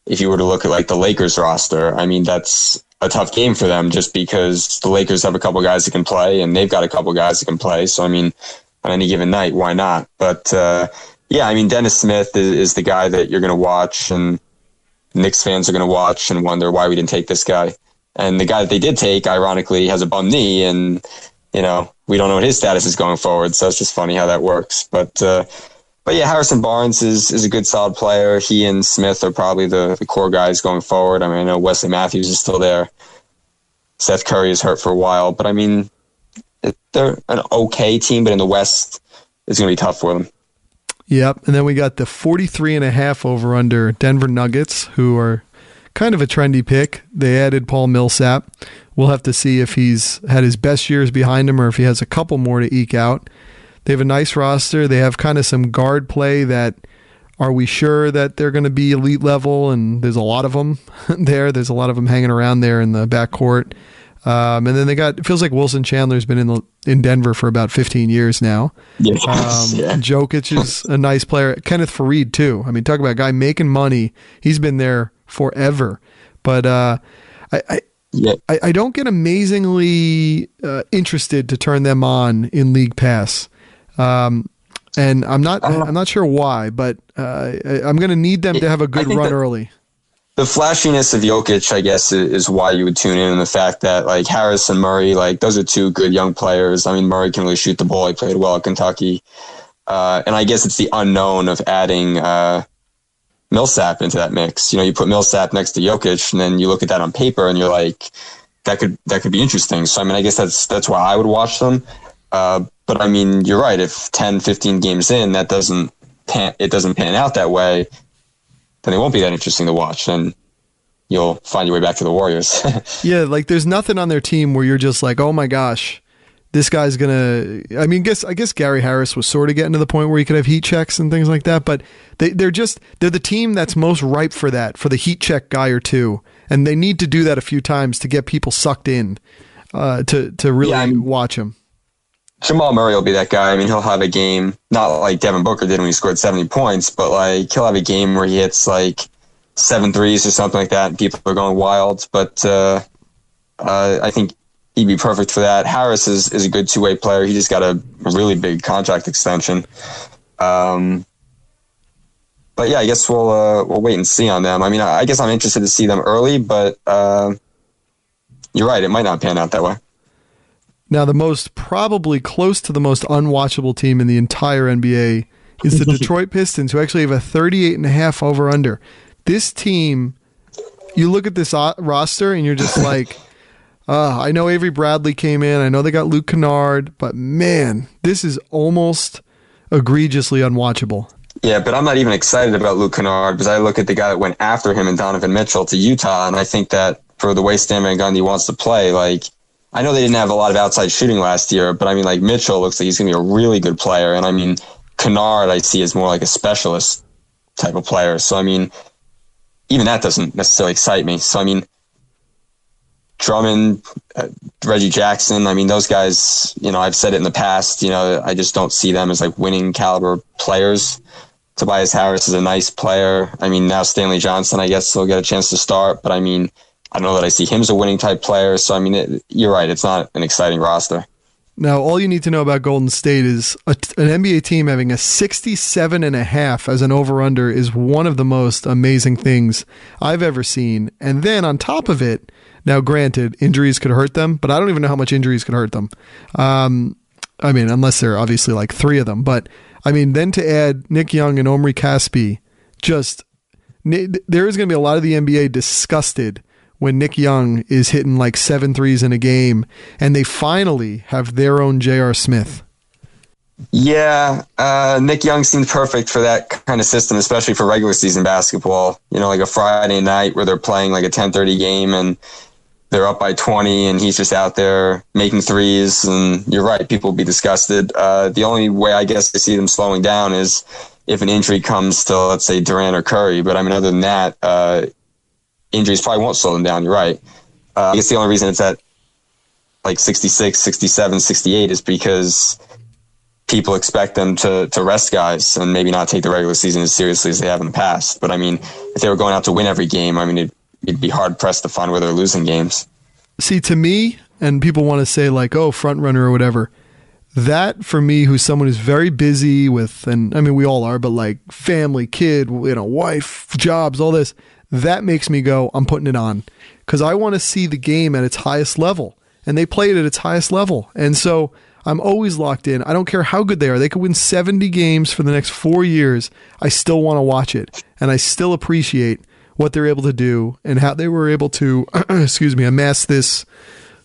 if you were to look at like the Lakers roster, I mean, that's a tough game for them just because the Lakers have a couple guys that can play and they've got a couple guys that can play. So, I mean, on any given night, why not? But, yeah, I mean, Dennis Smith is the guy that you're going to watch, and Knicks fans are going to watch and wonder why we didn't take this guy. And the guy that they did take, ironically, has a bum knee, and, you know, we don't know what his status is going forward. So it's just funny how that works. But yeah, Harrison Barnes is a good, solid player. He and Smith are probably the core guys going forward. I mean, I know Wesley Matthews is still there. Seth Curry is hurt for a while. But, I mean, they're an okay team, but in the West, it's going to be tough for them. Yep. And then we got the 43.5 over under Denver Nuggets, who are kind of a trendy pick. They added Paul Millsap. We'll have to see if he's had his best years behind him or if he has a couple more to eke out. They have a nice roster. They have kind of some guard play that, are we sure that they're going to be elite level? And there's a lot of them there. There's a lot of them hanging around there in the backcourt. And then they got, it feels like Wilson Chandler's been in Denver for about 15 years now. Yes. Yeah. Jokic is a nice player. Kenneth Faried too. I mean, talk about a guy making money. He's been there forever. But I don't get amazingly interested to turn them on in League Pass. And I'm not sure why, but I'm going to need them to have a good run early. The flashiness of Jokic, I guess, is why you would tune in, and the fact that like Harris and Murray, like those are two good young players. I mean, Murray can really shoot the ball. He played well at Kentucky. And I guess it's the unknown of adding Millsap into that mix. You know, you put Millsap next to Jokic, and then you look at that on paper, and you're like, that could be interesting. So, I mean, I guess that's why I would watch them. But, I mean, you're right. If 10, 15 games in, it doesn't pan out that way, then it won't be that interesting to watch. Then you'll find your way back to the Warriors. Yeah, like there's nothing on their team where you're just like, oh my gosh, this guy's gonna. I mean, I guess Gary Harris was sort of getting to the point where he could have heat checks and things like that. But they're the team that's most ripe for that, for the heat check guy or two, and they need to do that a few times to get people sucked in to really watch them. Jamal Murray will be that guy. I mean, he'll have a game, not like Devin Booker did when he scored 70 points, but like he'll have a game where he hits like 7 threes or something like that, and people are going wild. But I think he'd be perfect for that. Harris is a good two-way player. He just got a really big contract extension. But yeah, I guess we'll wait and see on them. I mean, I guess I'm interested to see them early, but you're right, it might not pan out that way. Now, probably close to the most unwatchable team in the entire NBA is the Detroit Pistons, who actually have a 38.5 over-under. This team, you look at this roster and you're just like, I know Avery Bradley came in. I know they got Luke Kennard, but man, this is almost egregiously unwatchable. Yeah, but I'm not even excited about Luke Kennard because I look at the guy that went after him and Donovan Mitchell to Utah, and I think that for the way Stan Van Gundy wants to play, like, I know they didn't have a lot of outside shooting last year, but I mean, like, Mitchell looks like he's going to be a really good player. And I mean, Kennard I see as more like a specialist type of player. So, I mean, even that doesn't necessarily excite me. So, I mean, Drummond, Reggie Jackson, I mean, those guys, you know, I've said it in the past, you know, I just don't see them as like winning caliber players. Tobias Harris is a nice player. I mean, now Stanley Johnson, I guess, will get a chance to start, but I mean, I don't know that I see him as a winning type player. So, I mean, you're right. It's not an exciting roster. Now, all you need to know about Golden State is an NBA team having a 67.5 as an over-under is one of the most amazing things I've ever seen. And then on top of it, now granted, injuries could hurt them, but I don't even know how much injuries could hurt them. I mean, unless there are obviously like 3 of them. But, I mean, then to add Nick Young and Omri Caspi, just there is going to be a lot of the NBA disgusted when Nick Young is hitting like 7 threes in a game, and they finally have their own J.R. Smith. Yeah, Nick Young seemed perfect for that kind of system, especially for regular season basketball. You know, like a Friday night where they're playing like a 10:30 game and they're up by 20 and he's just out there making threes. And you're right, people will be disgusted. The only way I guess I see them slowing down is if an injury comes to, let's say, Durant or Curry. But I mean, other than that, injuries probably won't slow them down. You're right. I guess the only reason it's at like 66, 67, 68 is because people expect them to rest guys and maybe not take the regular season as seriously as they have in the past. But I mean, if they were going out to win every game, I mean, it'd be hard pressed to find where they're losing games. See, to me, and people want to say like, oh, front runner or whatever, that for me, who's someone who's very busy with, and I mean, we all are, but like family, kid, wife, jobs, all this, that makes me go, I'm putting it on because I want to see the game at its highest level. And they play it at its highest level. And so I'm always locked in. I don't care how good they are. They could win 70 games for the next 4 years. I still want to watch it. And I still appreciate what they're able to do and how they were able to, amass this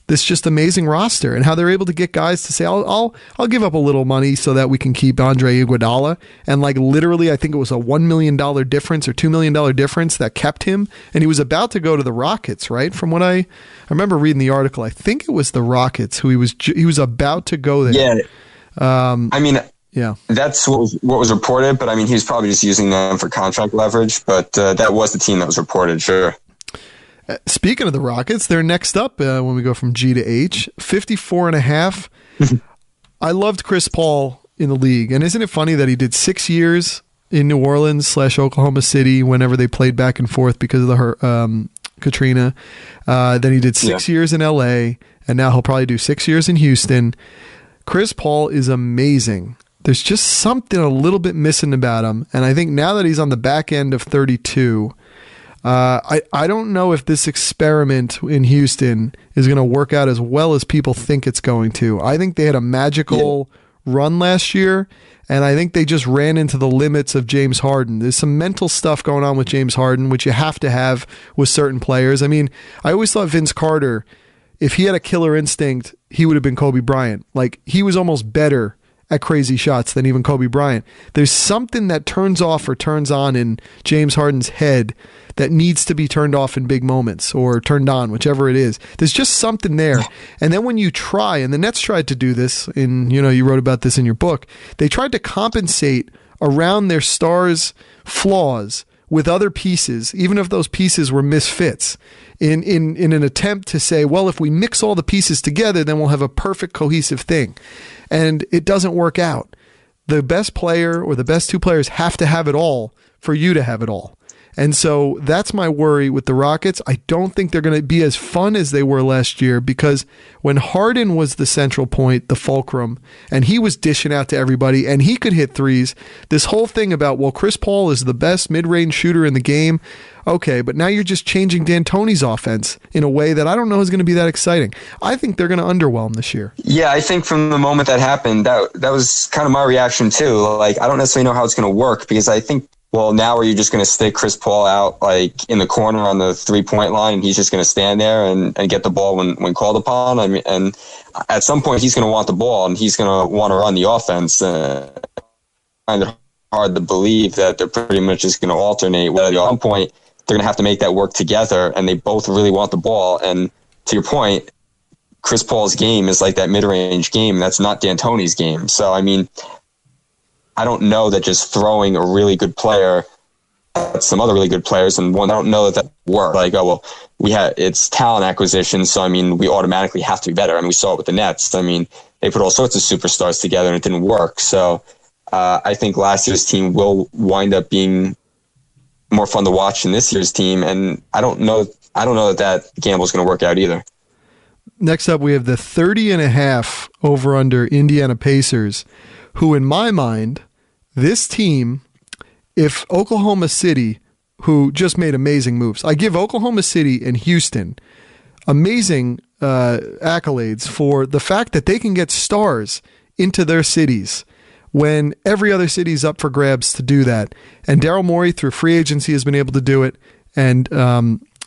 just amazing roster and how they're able to get guys to say, I'll give up a little money so that we can keep Andre Iguodala. And like literally, I think it was a $1 million difference or $2 million difference that kept him. And he was about to go to the Rockets, right? From what I remember reading the article, I think it was the Rockets who he was about to go there. Yeah. I mean, yeah, that's what was reported. But I mean, he was probably just using them for contract leverage. But that was the team that was reported, sure. Speaking of the Rockets, they're next up when we go from G to H, 54.5. I loved Chris Paul in the league. And isn't it funny that he did 6 years in New Orleans / Oklahoma City whenever they played back and forth because of the Katrina. Then he did 6 years in LA, and now he'll probably do 6 years in Houston. Chris Paul is amazing. There's just something a little bit missing about him. And I think now that he's on the back end of 32, I don't know if this experiment in Houston is going to work out as well as people think it's going to. I think they had a magical run last year, and I think they just ran into the limits of James Harden. There's some mental stuff going on with James Harden, which you have to have with certain players. I mean, I always thought Vince Carter, if he had a killer instinct, he would have been Kobe Bryant. Like, he was almost better at crazy shots than even Kobe Bryant. There's something that turns off or turns on in James Harden's head that needs to be turned off in big moments or turned on, whichever it is. There's just something there. And then when you try, and the Nets tried to do this, you wrote about this in your book, they tried to compensate around their stars' flaws with other pieces, even if those pieces were misfits, in an attempt to say, well, if we mix all the pieces together, then we'll have a perfect cohesive thing. And it doesn't work out. The best player or the best two players have to have it all for you to have it all. And so that's my worry with the Rockets. I don't think they're going to be as fun as they were last year because when Harden was the central point, the fulcrum, and he was dishing out to everybody and he could hit threes, this whole thing about, well, Chris Paul is the best mid-range shooter in the game. Okay, but now you're just changing D'Antoni's offense in a way that I don't know is going to be that exciting. I think they're going to underwhelm this year. Yeah, I think from the moment that happened, that was kind of my reaction too. Like, I don't necessarily know how it's going to work because I think, well, now are you just going to stick Chris Paul out like in the corner on the 3-point line and he's just going to stand there and get the ball when called upon? I mean, and at some point he's going to want the ball and he's going to want to run the offense. I find it hard to believe that they're pretty much just going to alternate. Whether at one point they're going to have to make that work together and they both really want the ball. And to your point, Chris Paul's game is like that mid-range game. That's not D'Antoni's game. So, I mean, I don't know that just throwing a really good player at some other really good players and one, I don't know that works. Like, oh, well, it's talent acquisition. So, I mean, we automatically have to be better. I mean, we saw it with the Nets. I mean, they put all sorts of superstars together and it didn't work. So I think last year's team will wind up being more fun to watch than this year's team. And I don't know that gamble is going to work out either. Next up, we have the 30.5 over under Indiana Pacers, who in my mind, this team, if Oklahoma City, who just made amazing moves, I give Oklahoma City and Houston amazing accolades for the fact that they can get stars into their cities when every other city is up for grabs to do that. And Daryl Morey, through free agency, has been able to do it, and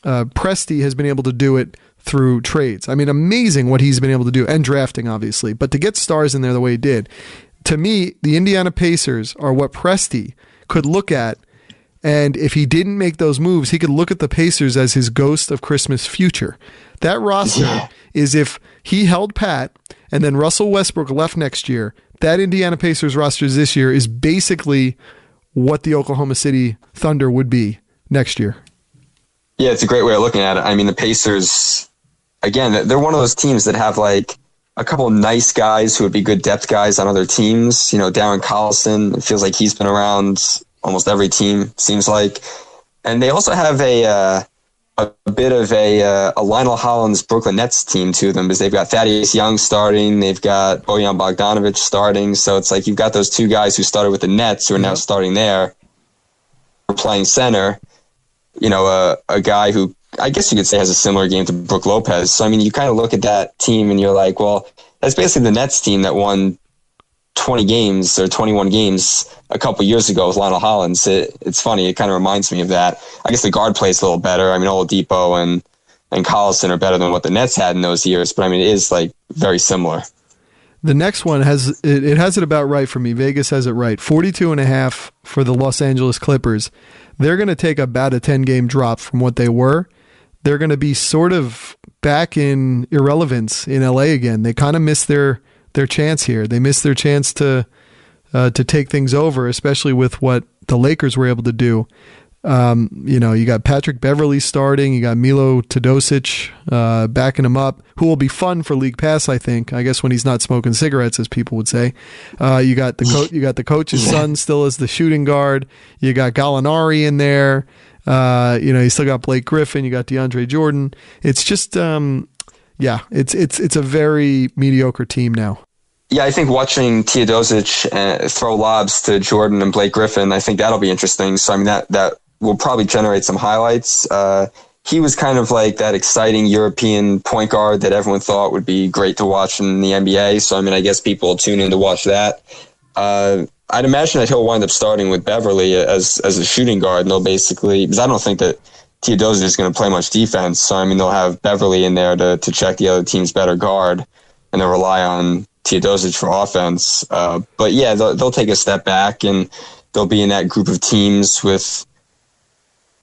Presti has been able to do it through trades. I mean, amazing what he's been able to do, and drafting, obviously. But to get stars in there the way he did, to me, the Indiana Pacers are what Presti could look at, and if he didn't make those moves, he could look at the Pacers as his ghost of Christmas future. That roster is, if he held pat and then Russell Westbrook left next year, that Indiana Pacers roster this year is basically what the Oklahoma City Thunder would be next year. Yeah, it's a great way of looking at it. I mean, the Pacers, again, they're one of those teams that have like a couple of nice guys who would be good depth guys on other teams. You know, Darren Collison, it feels like he's been around almost every team, seems like. And they also have a bit of a Lionel Hollins Brooklyn Nets team to them, because they've got Thaddeus Young starting, they've got Bojan Bogdanovic starting. So it's like you've got those two guys who started with the Nets who are now starting there, playing center. You know, a guy who I guess you could say has a similar game to Brook Lopez. So, I mean, you kind of look at that team and you're like, well, that's basically the Nets team that won 20 games or 21 games a couple years ago with Lionel Hollins. It's funny. It kind of reminds me of that. I guess the guard plays a little better. I mean, Oladipo and Collison are better than what the Nets had in those years. But, I mean, it is, like, very similar. The next one has it about right for me. Vegas has it right. 42.5 for the Los Angeles Clippers. They're going to take about a 10-game drop from what they were. They're going to be sort of back in irrelevance in LA again. They kind of missed their chance here. They missed their chance to take things over, especially with what the Lakers were able to do. You know, you got Patrick Beverley starting. You got Milo Teodosic backing him up, who will be fun for League Pass, I think. I guess when he's not smoking cigarettes, as people would say. You got the coach's son still as the shooting guard. You got Gallinari in there. You know, you still got Blake Griffin. You got DeAndre Jordan. It's just, it's a very mediocre team now. Yeah, I think watching Teodosic throw lobs to Jordan and Blake Griffin, I think that'll be interesting. So, I mean, that will probably generate some highlights. He was kind of like that exciting European point guard that everyone thought would be great to watch in the NBA. So, I mean, I guess people will tune in to watch that. I'd imagine that he'll wind up starting with Beverly as a shooting guard, and they'll basically, because I don't think that Teodosic is going to play much defense. So, I mean, they'll have Beverly in there to check the other team's better guard, and they'll rely on Teodosic for offense. But yeah, they'll take a step back, and they'll be in that group of teams with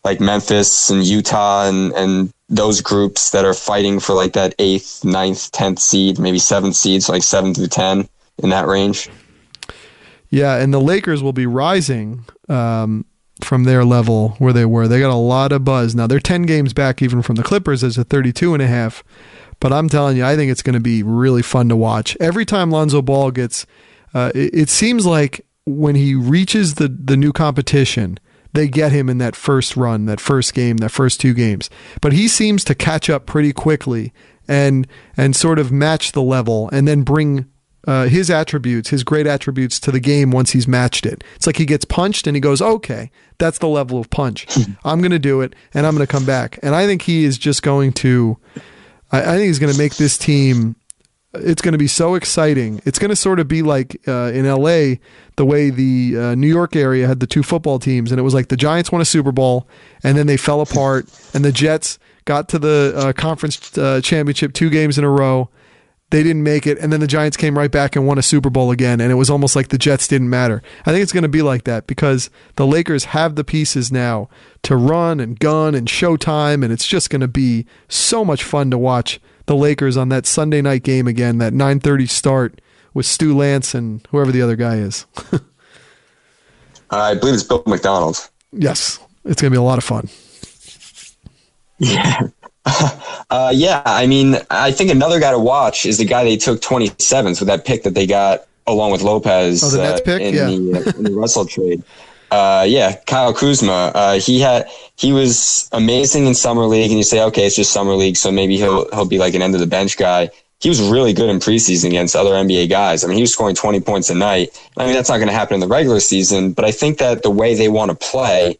like Memphis and Utah and those groups that are fighting for like that 8th, 9th, 10th seed, maybe 7th seeds, like 7 through 10 in that range. Yeah, and the Lakers will be rising from their level where they were. They got a lot of buzz. Now, they're 10 games back even from the Clippers as a 32.5. But I'm telling you, I think it's going to be really fun to watch. Every time Lonzo Ball gets, it seems like when he reaches the new competition, they get him in that first run, that first game, that first 2 games. But he seems to catch up pretty quickly and sort of match the level, and then bring his attributes, his great attributes, to the game once he's matched it. It's like he gets punched and he goes, okay, that's the level of punch. I'm going to do it, and I'm going to come back. And I think he is just going to... I think he's going to make this team, it's going to be so exciting. It's going to sort of be like in LA, the way the New York area had the 2 football teams, and it was like the Giants won a Super Bowl, and then they fell apart, and the Jets got to the conference championship 2 games in a row. They didn't make it, and then the Giants came right back and won a Super Bowl again, and it was almost like the Jets didn't matter. I think it's going to be like that because the Lakers have the pieces now to run and gun and showtime, and it's just going to be so much fun to watch the Lakers on that Sunday night game again, that 9:30 start with Stu Lance and whoever the other guy is. I believe it's Bill McDonald. Yes, it's going to be a lot of fun. Yeah. Yeah, I mean, I think another guy to watch is the guy they took 27th with that pick that they got along with Lopez the Nets pick? in the Russell trade. Yeah, Kyle Kuzma. He was amazing in summer league, and you say, okay, it's just summer league, so maybe he'll be like an end of the bench guy. He was really good in preseason against other NBA guys. I mean, he was scoring 20 points a night. I mean, that's not going to happen in the regular season, but I think that the way they want to play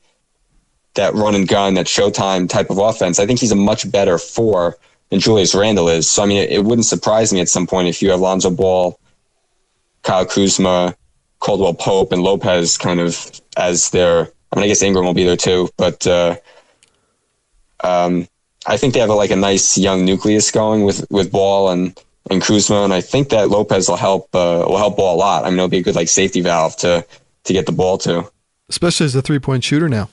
that run and gun, that Showtime type of offense, I think he's a much better 4 than Julius Randle is. So, I mean, it wouldn't surprise me at some point if you have Lonzo Ball, Kyle Kuzma, Caldwell Pope and Lopez kind of as their. I mean, I guess Ingram will be there too, but I think they have a nice young nucleus going with Ball and Kuzma, and I think that Lopez will help Ball a lot. I mean, it'll be a good safety valve to get the ball to, especially as a 3-point shooter now.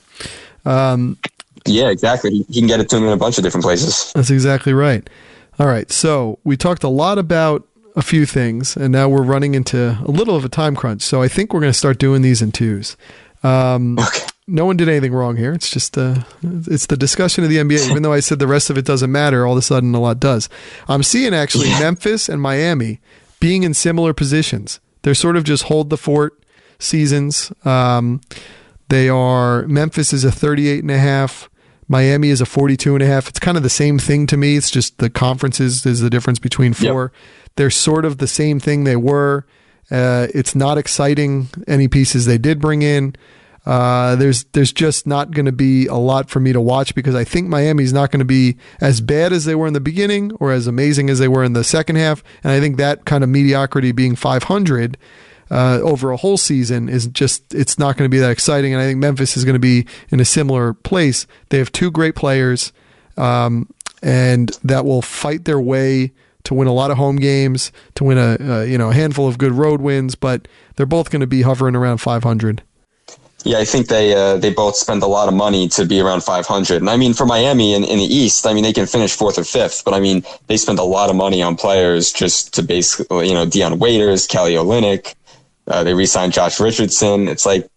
Yeah, exactly. He can get it to him in a bunch of different places. That's exactly right. All right, so we talked a lot about a few things, and now we're running into a little of a time crunch. So I think we're going to start doing these in twos. Okay. No one did anything wrong here. It's just it's the discussion of the NBA. Even though I said the rest of it doesn't matter, all of a sudden a lot does. I'm seeing actually Memphis and Miami being in similar positions. They're sort of just hold the fort seasons. They are Memphis is a 38.5. Miami is a 42.5. It's kind of the same thing to me. It's just the conferences is the difference between four. Yep. They're sort of the same thing they were. It's not exciting, any pieces they did bring in. There's just not going to be a lot for me to watch because I think Miami's not going to be as bad as they were in the beginning or as amazing as they were in the second half. And I think that kind of mediocrity being 500 over a whole season is just, it's not going to be that exciting. And I think Memphis is going to be in a similar place. They have two great players, and that will fight their way to win a lot of home games, to win a handful of good road wins, but they're both going to be hovering around 500. Yeah, I think they both spend a lot of money to be around 500. And I mean, for Miami in the East, I mean, they can finish fourth or fifth, but I mean, they spend a lot of money on players just to basically, Deion Waiters, Kelly Olynyk. They re-signed Josh Richardson. It's like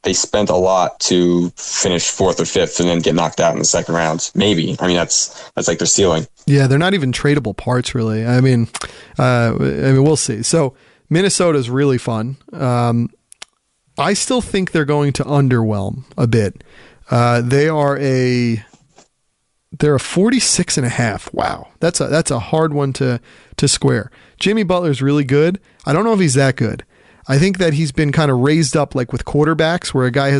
they spent a lot to finish fourth or fifth and then get knocked out in the second round. Maybe. I mean, that's like their ceiling. Yeah, they're not even tradable parts, really. I mean, we'll see. So Minnesota's really fun. I still think they're going to underwhelm a bit. They're a 46.5. Wow. That's a hard one to square. Jimmy Butler's really good. I don't know if he's that good. I think that he's been kind of raised up like with quarterbacks where a guy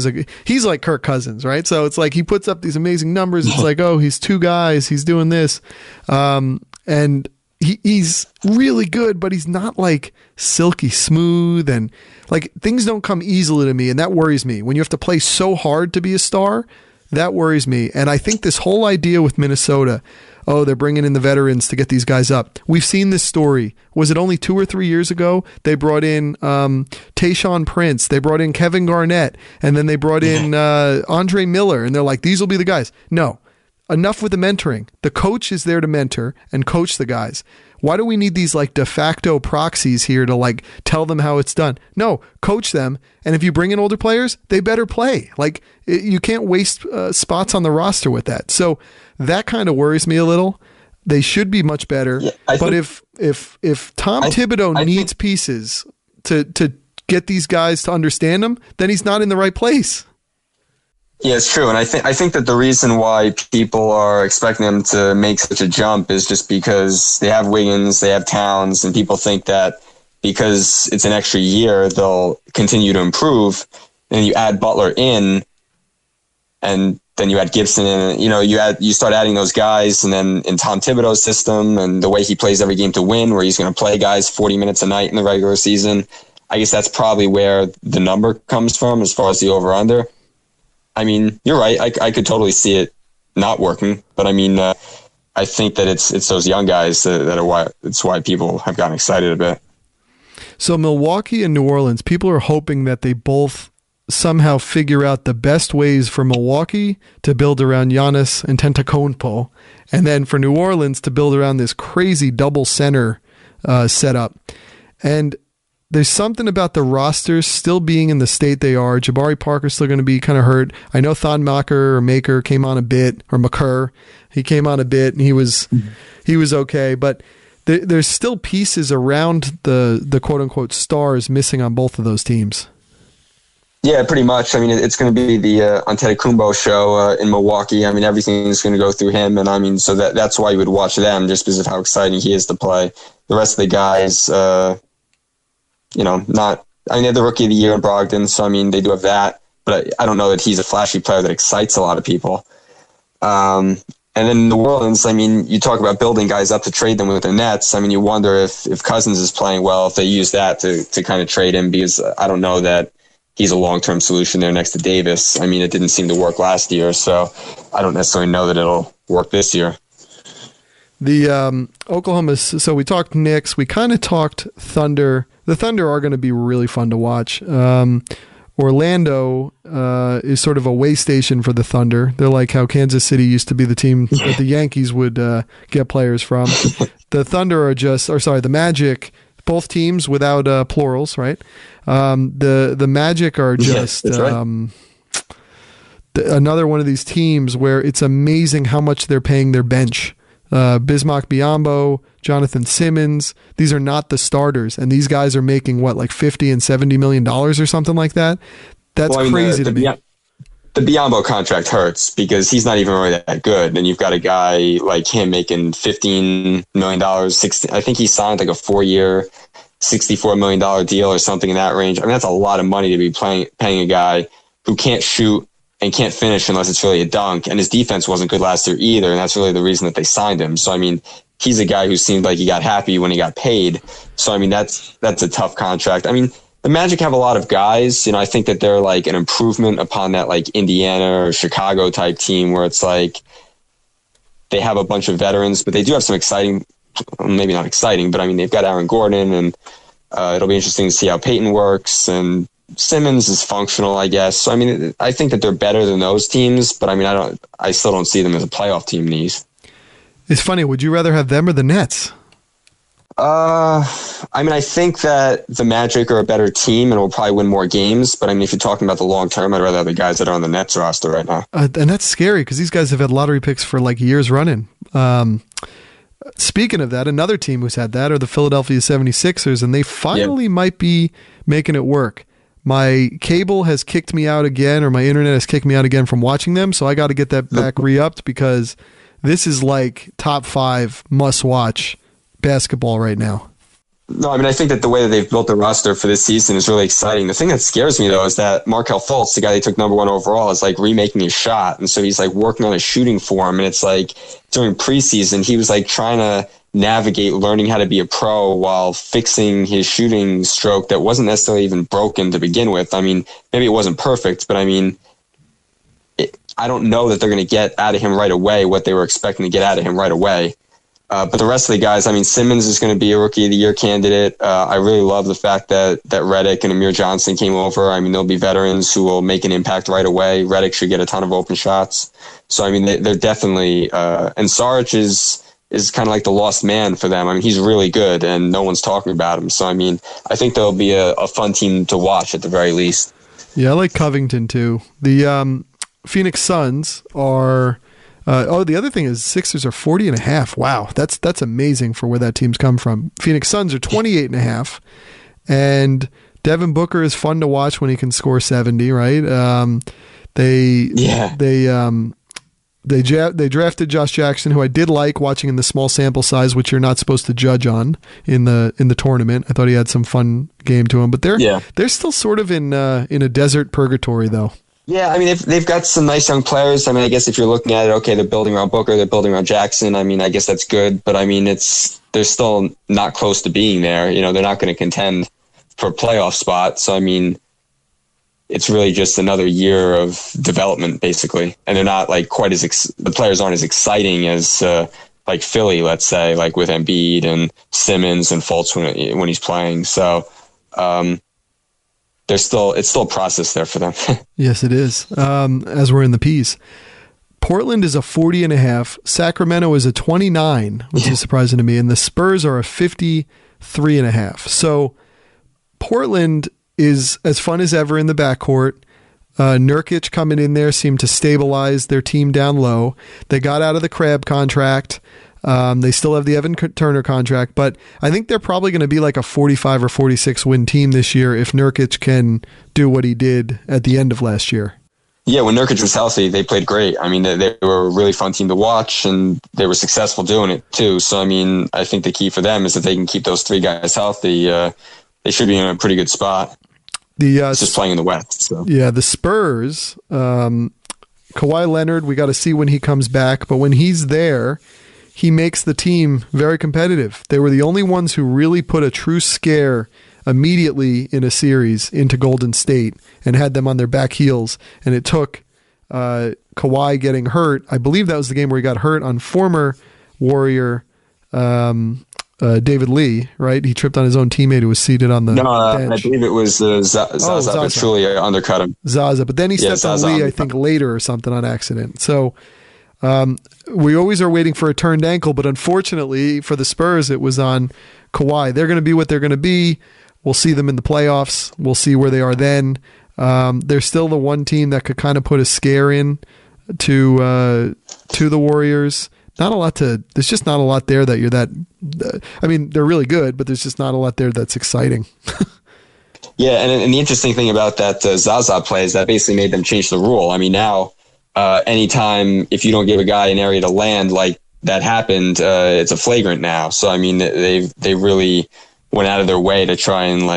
he's like Kirk Cousins, right? So it's like he puts up these amazing numbers. It's like, oh, he's two guys. He's doing this. And he's really good, but he's not like silky smooth and like things don't come easily to me. And that worries me when you have to play so hard to be a star. That worries me. And I think this whole idea with Minnesota, oh, they're bringing in the veterans to get these guys up. We've seen this story. Was it only 2 or 3 years ago? They brought in Tayshaun Prince. They brought in Kevin Garnett. And then they brought in Andre Miller. And they're like, these will be the guys. No. Enough with the mentoring. The coach is there to mentor and coach the guys. Why do we need these like de facto proxies here to like tell them how it's done? No, coach them. And if you bring in older players, they better play. Like you can't waste spots on the roster with that. So that kind of worries me a little. They should be much better. Yeah, but if Tom Thibodeau needs pieces to get these guys to understand them, then he's not in the right place. Yeah, it's true. And I think that the reason why people are expecting them to make such a jump is just because they have Wiggins, they have Towns, and people think that because it's an extra year, they'll continue to improve. And you add Butler in, and then you add Gibson in, you start adding those guys, and then in Tom Thibodeau's system and the way he plays every game to win, where he's going to play guys 40 minutes a night in the regular season, I guess that's probably where the number comes from as far as the over-under. I mean, you're right. I could totally see it not working, but I mean, I think that it's those young guys that are why it's why people have gotten excited a bit. So Milwaukee and New Orleans, people are hoping that they both somehow figure out the best ways for Milwaukee to build around Giannis Antetokounmpo, and then for New Orleans to build around this crazy double center setup. And there's something about the rosters still being in the state they are. Jabari Parker's still going to be kind of hurt. I know Thon Maker came on a bit, or Maker. He came on a bit, and he was okay. But there's still pieces around the quote-unquote stars missing on both of those teams. Yeah, pretty much. I mean, it's going to be the Antetokounmpo show in Milwaukee. I mean, everything's going to go through him, and I mean, so that's why you would watch them, just because of how exciting he is to play. The rest of the guys... they had the rookie of the year in Brogdon, so I mean, they do have that, but I don't know that he's a flashy player that excites a lot of people. And then New Orleans, I mean, you talk about building guys up to trade them with the Nets. I mean, you wonder if Cousins is playing well, if they use that to kind of trade him, because I don't know that he's a long-term solution there next to Davis. I mean, it didn't seem to work last year, so I don't necessarily know that it'll work this year. The Oklahoma, so we talked Knicks, we kind of talked Thunder. The Thunder are going to be really fun to watch. Orlando is sort of a way station for the Thunder. They're like how Kansas City used to be the team that the Yankees would get players from. The Thunder are the Magic, both teams without plurals, right? The Magic are just right. Another one of these teams where it's amazing how much they're paying their bench. Bismack Biyombo, Jonathan Simmons, these are not the starters, and these guys are making like $50 and $70 million or something like that. That's crazy to me. The Biyombo contract hurts because he's not even really that good, and you've got a guy like him making $15 million. I think he signed like a 4-year, $64 million deal or something in that range. I mean, that's a lot of money to be paying a guy who can't shoot and can't finish unless it's really a dunk. And his defense wasn't good last year either, and that's really the reason that they signed him. So, I mean, he's a guy who seemed like he got happy when he got paid. So, I mean, that's a tough contract. I mean, the Magic have a lot of guys. You know, I think that they're like an improvement upon that like Indiana or Chicago type team where it's like they have a bunch of veterans, but they do have some exciting, maybe not exciting, but I mean, they've got Aaron Gordon, and it'll be interesting to see how Peyton works, and Simmons is functional, I guess. So, I mean, I think that they're better than those teams, but I mean, I still don't see them as a playoff team in the East. It's funny. Would you rather have them or the Nets? I mean, I think that the Magic are a better team and will probably win more games. But I mean, if you're talking about the long term, I'd rather have the guys that are on the Nets roster right now. And that's scary because these guys have had lottery picks for like years running. Speaking of that, another team who's had that are the Philadelphia 76ers, and they finally might be making it work. My cable has kicked me out again, or my internet has kicked me out again from watching them, so I got to get that back re-upped because this is like top 5 must-watch basketball right now. No, I mean, I think that the way that they've built the roster for this season is really exciting. The thing that scares me, though, is that Markelle Fultz, the guy they took number 1 overall, is like remaking his shot, and so he's like working on his shooting form, and it's like during preseason, he was like trying to navigate learning how to be a pro while fixing his shooting stroke that wasn't necessarily even broken to begin with. I mean, maybe it wasn't perfect, but I mean, I don't know that they're going to get out of him right away what they were expecting to get out of him right away. But the rest of the guys, I mean, Simmons is going to be a Rookie of the Year candidate. I really love the fact that Redick and Amir Johnson came over. I mean, they'll be veterans who will make an impact right away. Redick should get a ton of open shots. So, I mean, they're definitely and Saric is kind of like the lost man for them. I mean, he's really good, and no one's talking about him. So, I mean, I think they'll be a fun team to watch at the very least. Yeah, I like Covington, too. The Phoenix Suns are... the other thing is Sixers are 40.5. Wow, that's amazing for where that team's come from. Phoenix Suns are 28.5, and Devin Booker is fun to watch when he can score 70. Right? They drafted Josh Jackson, who I did like watching in the small sample size, which you're not supposed to judge on in the tournament. I thought he had some fun game to him, but they're still sort of in a desert purgatory though. Yeah, I mean, they've got some nice young players. I mean, I guess if you're looking at it, okay, they're building around Booker, they're building around Jackson. I mean, I guess that's good, but I mean, they're still not close to being there. You know, they're not going to contend for a playoff spot. So, I mean, it's really just another year of development, basically. And they're not like quite as, the players aren't as exciting as like Philly, let's say, like with Embiid and Simmons and Fultz when he's playing. So, it's still a process there for them. Yes, it is. As we're in the piece, Portland is a 40.5. Sacramento is a 29, which is surprising to me. And the Spurs are a 53.5. So Portland is as fun as ever in the backcourt. Nurkic coming in there seemed to stabilize their team down low. They got out of the Crabbe contract. They still have the Evan Turner contract, but I think they're probably going to be like a 45 or 46 win team this year if Nurkic can do what he did at the end of last year. Yeah, when Nurkic was healthy, they played great. I mean, they were a really fun team to watch, and they were successful doing it too. So, I mean, I think the key for them is if they can keep those 3 guys healthy, they should be in a pretty good spot. It's just playing in the West. So. Yeah, the Spurs... Kawhi Leonard, we got to see when he comes back, but when he's there, he makes the team very competitive. They were the only ones who really put a true scare immediately in a series into Golden State and had them on their back heels. And it took Kawhi getting hurt. I believe that was the game where he got hurt on former Warrior David Lee, right? He tripped on his own teammate who was seated on the bench. I believe it was Zaza, but truly undercut him. Zaza, but then he stepped on Lee, I think, later or something on accident. So we always are waiting for a turned ankle, but unfortunately for the Spurs, it was on Kawhi. They're going to be what they're going to be. We'll see them in the playoffs. We'll see where they are then. They're still the one team that could kind of put a scare in to the Warriors. There's just not a lot there that you're that. I mean, they're really good, but there's just not a lot there that's exciting. Yeah, and the interesting thing about that Zaza play is that basically made them change the rule. I mean, now anytime if you don't give a guy an area to land like that happened, it's a flagrant now. So I mean, they really went out of their way to try and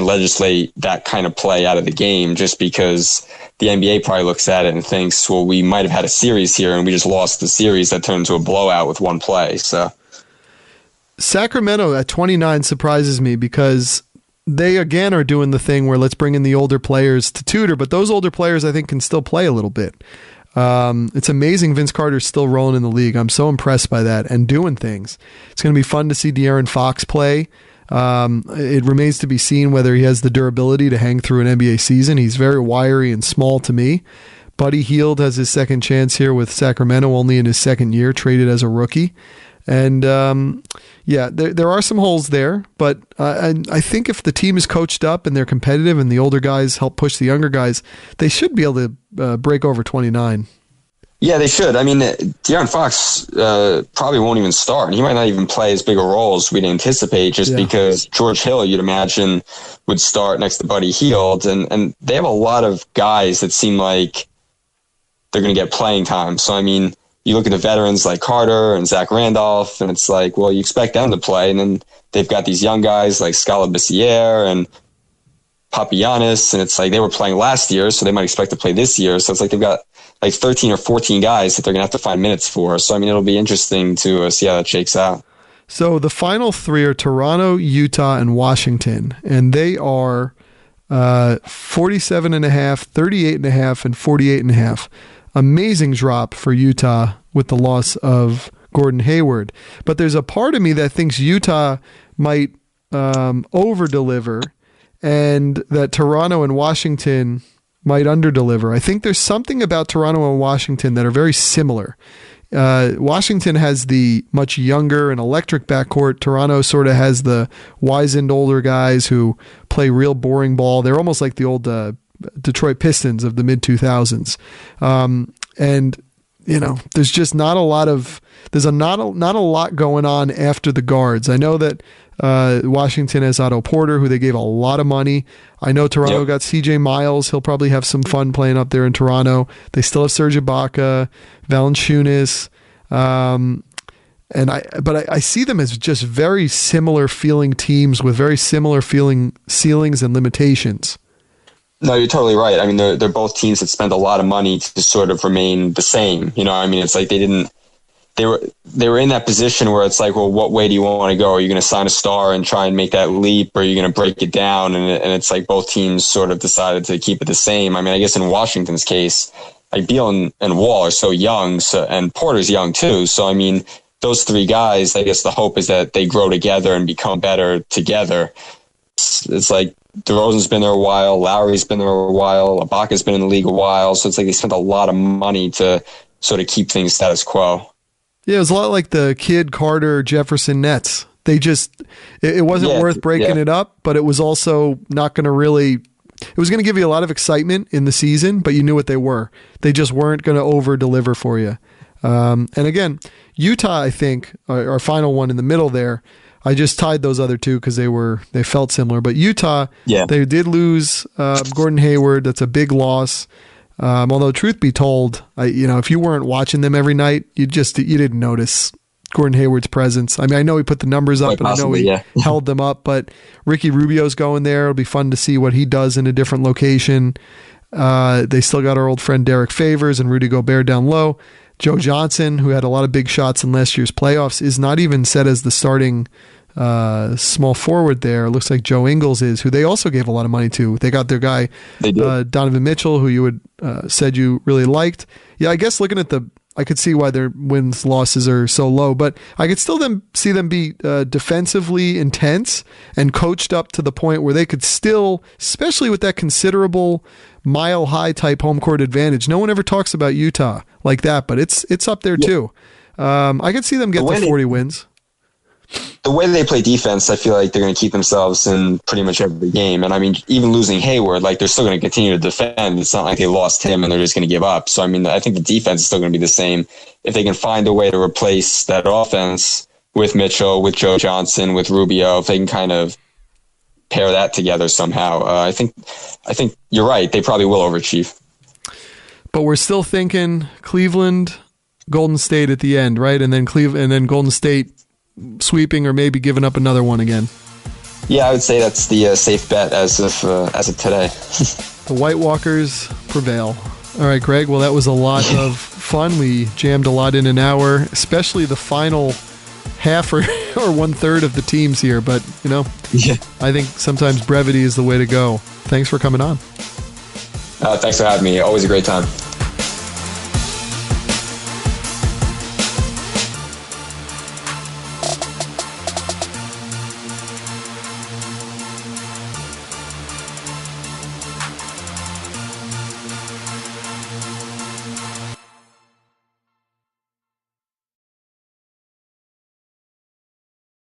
legislate that kind of play out of the game, just because the NBA probably looks at it and thinks, well, we might have had a series here and we just lost the series that turned into a blowout with one play. So Sacramento at 29 surprises me because they again are doing the thing where let's bring in the older players to tutor, but those older players I think can still play a little bit. It's amazing Vince Carter's still rolling in the league. I'm so impressed by that and doing things. It's going to be fun to see De'Aaron Fox play. It remains to be seen whether he has the durability to hang through an NBA season. He's very wiry and small to me. Buddy Hield has his second chance here with Sacramento, only in his second year, traded as a rookie. And there are some holes there, but I think if the team is coached up and they're competitive and the older guys help push the younger guys, they should be able to break over 29. Yeah, they should. I mean, De'Aaron Fox probably won't even start, and he might not even play as big a role as we'd anticipate, just because George Hill, you'd imagine, would start next to Buddy Hield, and they have a lot of guys that seem like they're going to get playing time. So, I mean, you look at the veterans like Carter and Zach Randolph, and it's like, well, you expect them to play, and then they've got these young guys like Scala Bissiere and Papagiannis, and it's like they were playing last year, so they might expect to play this year. So it's like they've got like 13 or 14 guys that they're going to have to find minutes for. So, I mean, it'll be interesting to see how that shakes out. So the final three are Toronto, Utah, and Washington, and they are 47.5, 38.5, and 48.5. Amazing drop for Utah with the loss of Gordon Hayward. But there's a part of me that thinks Utah might over-deliver and that Toronto and Washington might underdeliver. I think there's something about Toronto and Washington that are very similar. Washington has the much younger and electric backcourt. Toronto sort of has the wizened older guys who play real boring ball. They're almost like the old Detroit Pistons of the mid-2000s. And, you know, there's just not a lot going on after the guards. I know that Washington has Otto Porter, who they gave a lot of money. I know Toronto got CJ Miles. He'll probably have some fun playing up there in Toronto. They still have Serge Ibaka, Valanciunas, but I see them as just very similar feeling teams with very similar feeling ceilings and limitations. No, you're totally right. I mean, they're both teams that spent a lot of money to sort of remain the same. You know, I mean, it's like they were in that position where it's like, well, what way do you want to go? Are you going to sign a star and try and make that leap, or are you going to break it down? And it's like both teams sort of decided to keep it the same. I mean, I guess in Washington's case, like Beal and Wall are so young, and Porter's young too. So, I mean, those three guys, I guess the hope is that they grow together and become better together. It's like DeRozan's been there a while, Lowry's been there a while, Ibaka's been in the league a while. So it's like they spent a lot of money to sort of keep things status quo. Yeah, it was a lot like the Kidd, Carter, Jefferson Nets. They just, it wasn't worth breaking it up, but it was also not going to really, it was going to give you a lot of excitement in the season, but you knew what they were. They just weren't going to over-deliver for you. And again, Utah, I think, our final one in the middle there, I just tied those other two because they felt similar. But Utah, they did lose Gordon Hayward. That's a big loss. Although truth be told, if you weren't watching them every night, you didn't notice Gordon Hayward's presence. I mean, I know he put the numbers up, and I know he held them up. But Ricky Rubio's going there. It'll be fun to see what he does in a different location. They still got our old friend Derek Favors and Rudy Gobert down low. Joe Johnson, who had a lot of big shots in last year's playoffs, is not even set as the starting small forward there. It looks like Joe Ingles is, who they also gave a lot of money to. They got their guy, Donovan Mitchell, who you had said you really liked. Yeah, I guess looking at I could see why their wins losses are so low, but I could still see them be defensively intense and coached up to the point where they could still, especially with that considerable mile high type home court advantage. No one ever talks about Utah like that, but it's up there too. I could see them get to 40 wins. The way they play defense, I feel like they're going to keep themselves in pretty much every game. And I mean, even losing Hayward, like they're still going to continue to defend. It's not like they lost him and they're just going to give up. So I mean, I think the defense is still going to be the same. If they can find a way to replace that offense with Mitchell, with Joe Johnson, with Rubio, if they can kind of pair that together somehow, I think you're right. They probably will overachieve. But we're still thinking Cleveland, Golden State at the end, right? And then Golden State sweeping or maybe giving up another one again. Yeah, I would say that's the safe bet as of today. The White Walkers prevail. All right, Greg. Well, that was a lot of fun. We jammed a lot in an hour, especially the final half or 1/3 of the teams here. But, I think sometimes brevity is the way to go. Thanks for coming on. Thanks for having me. Always a great time.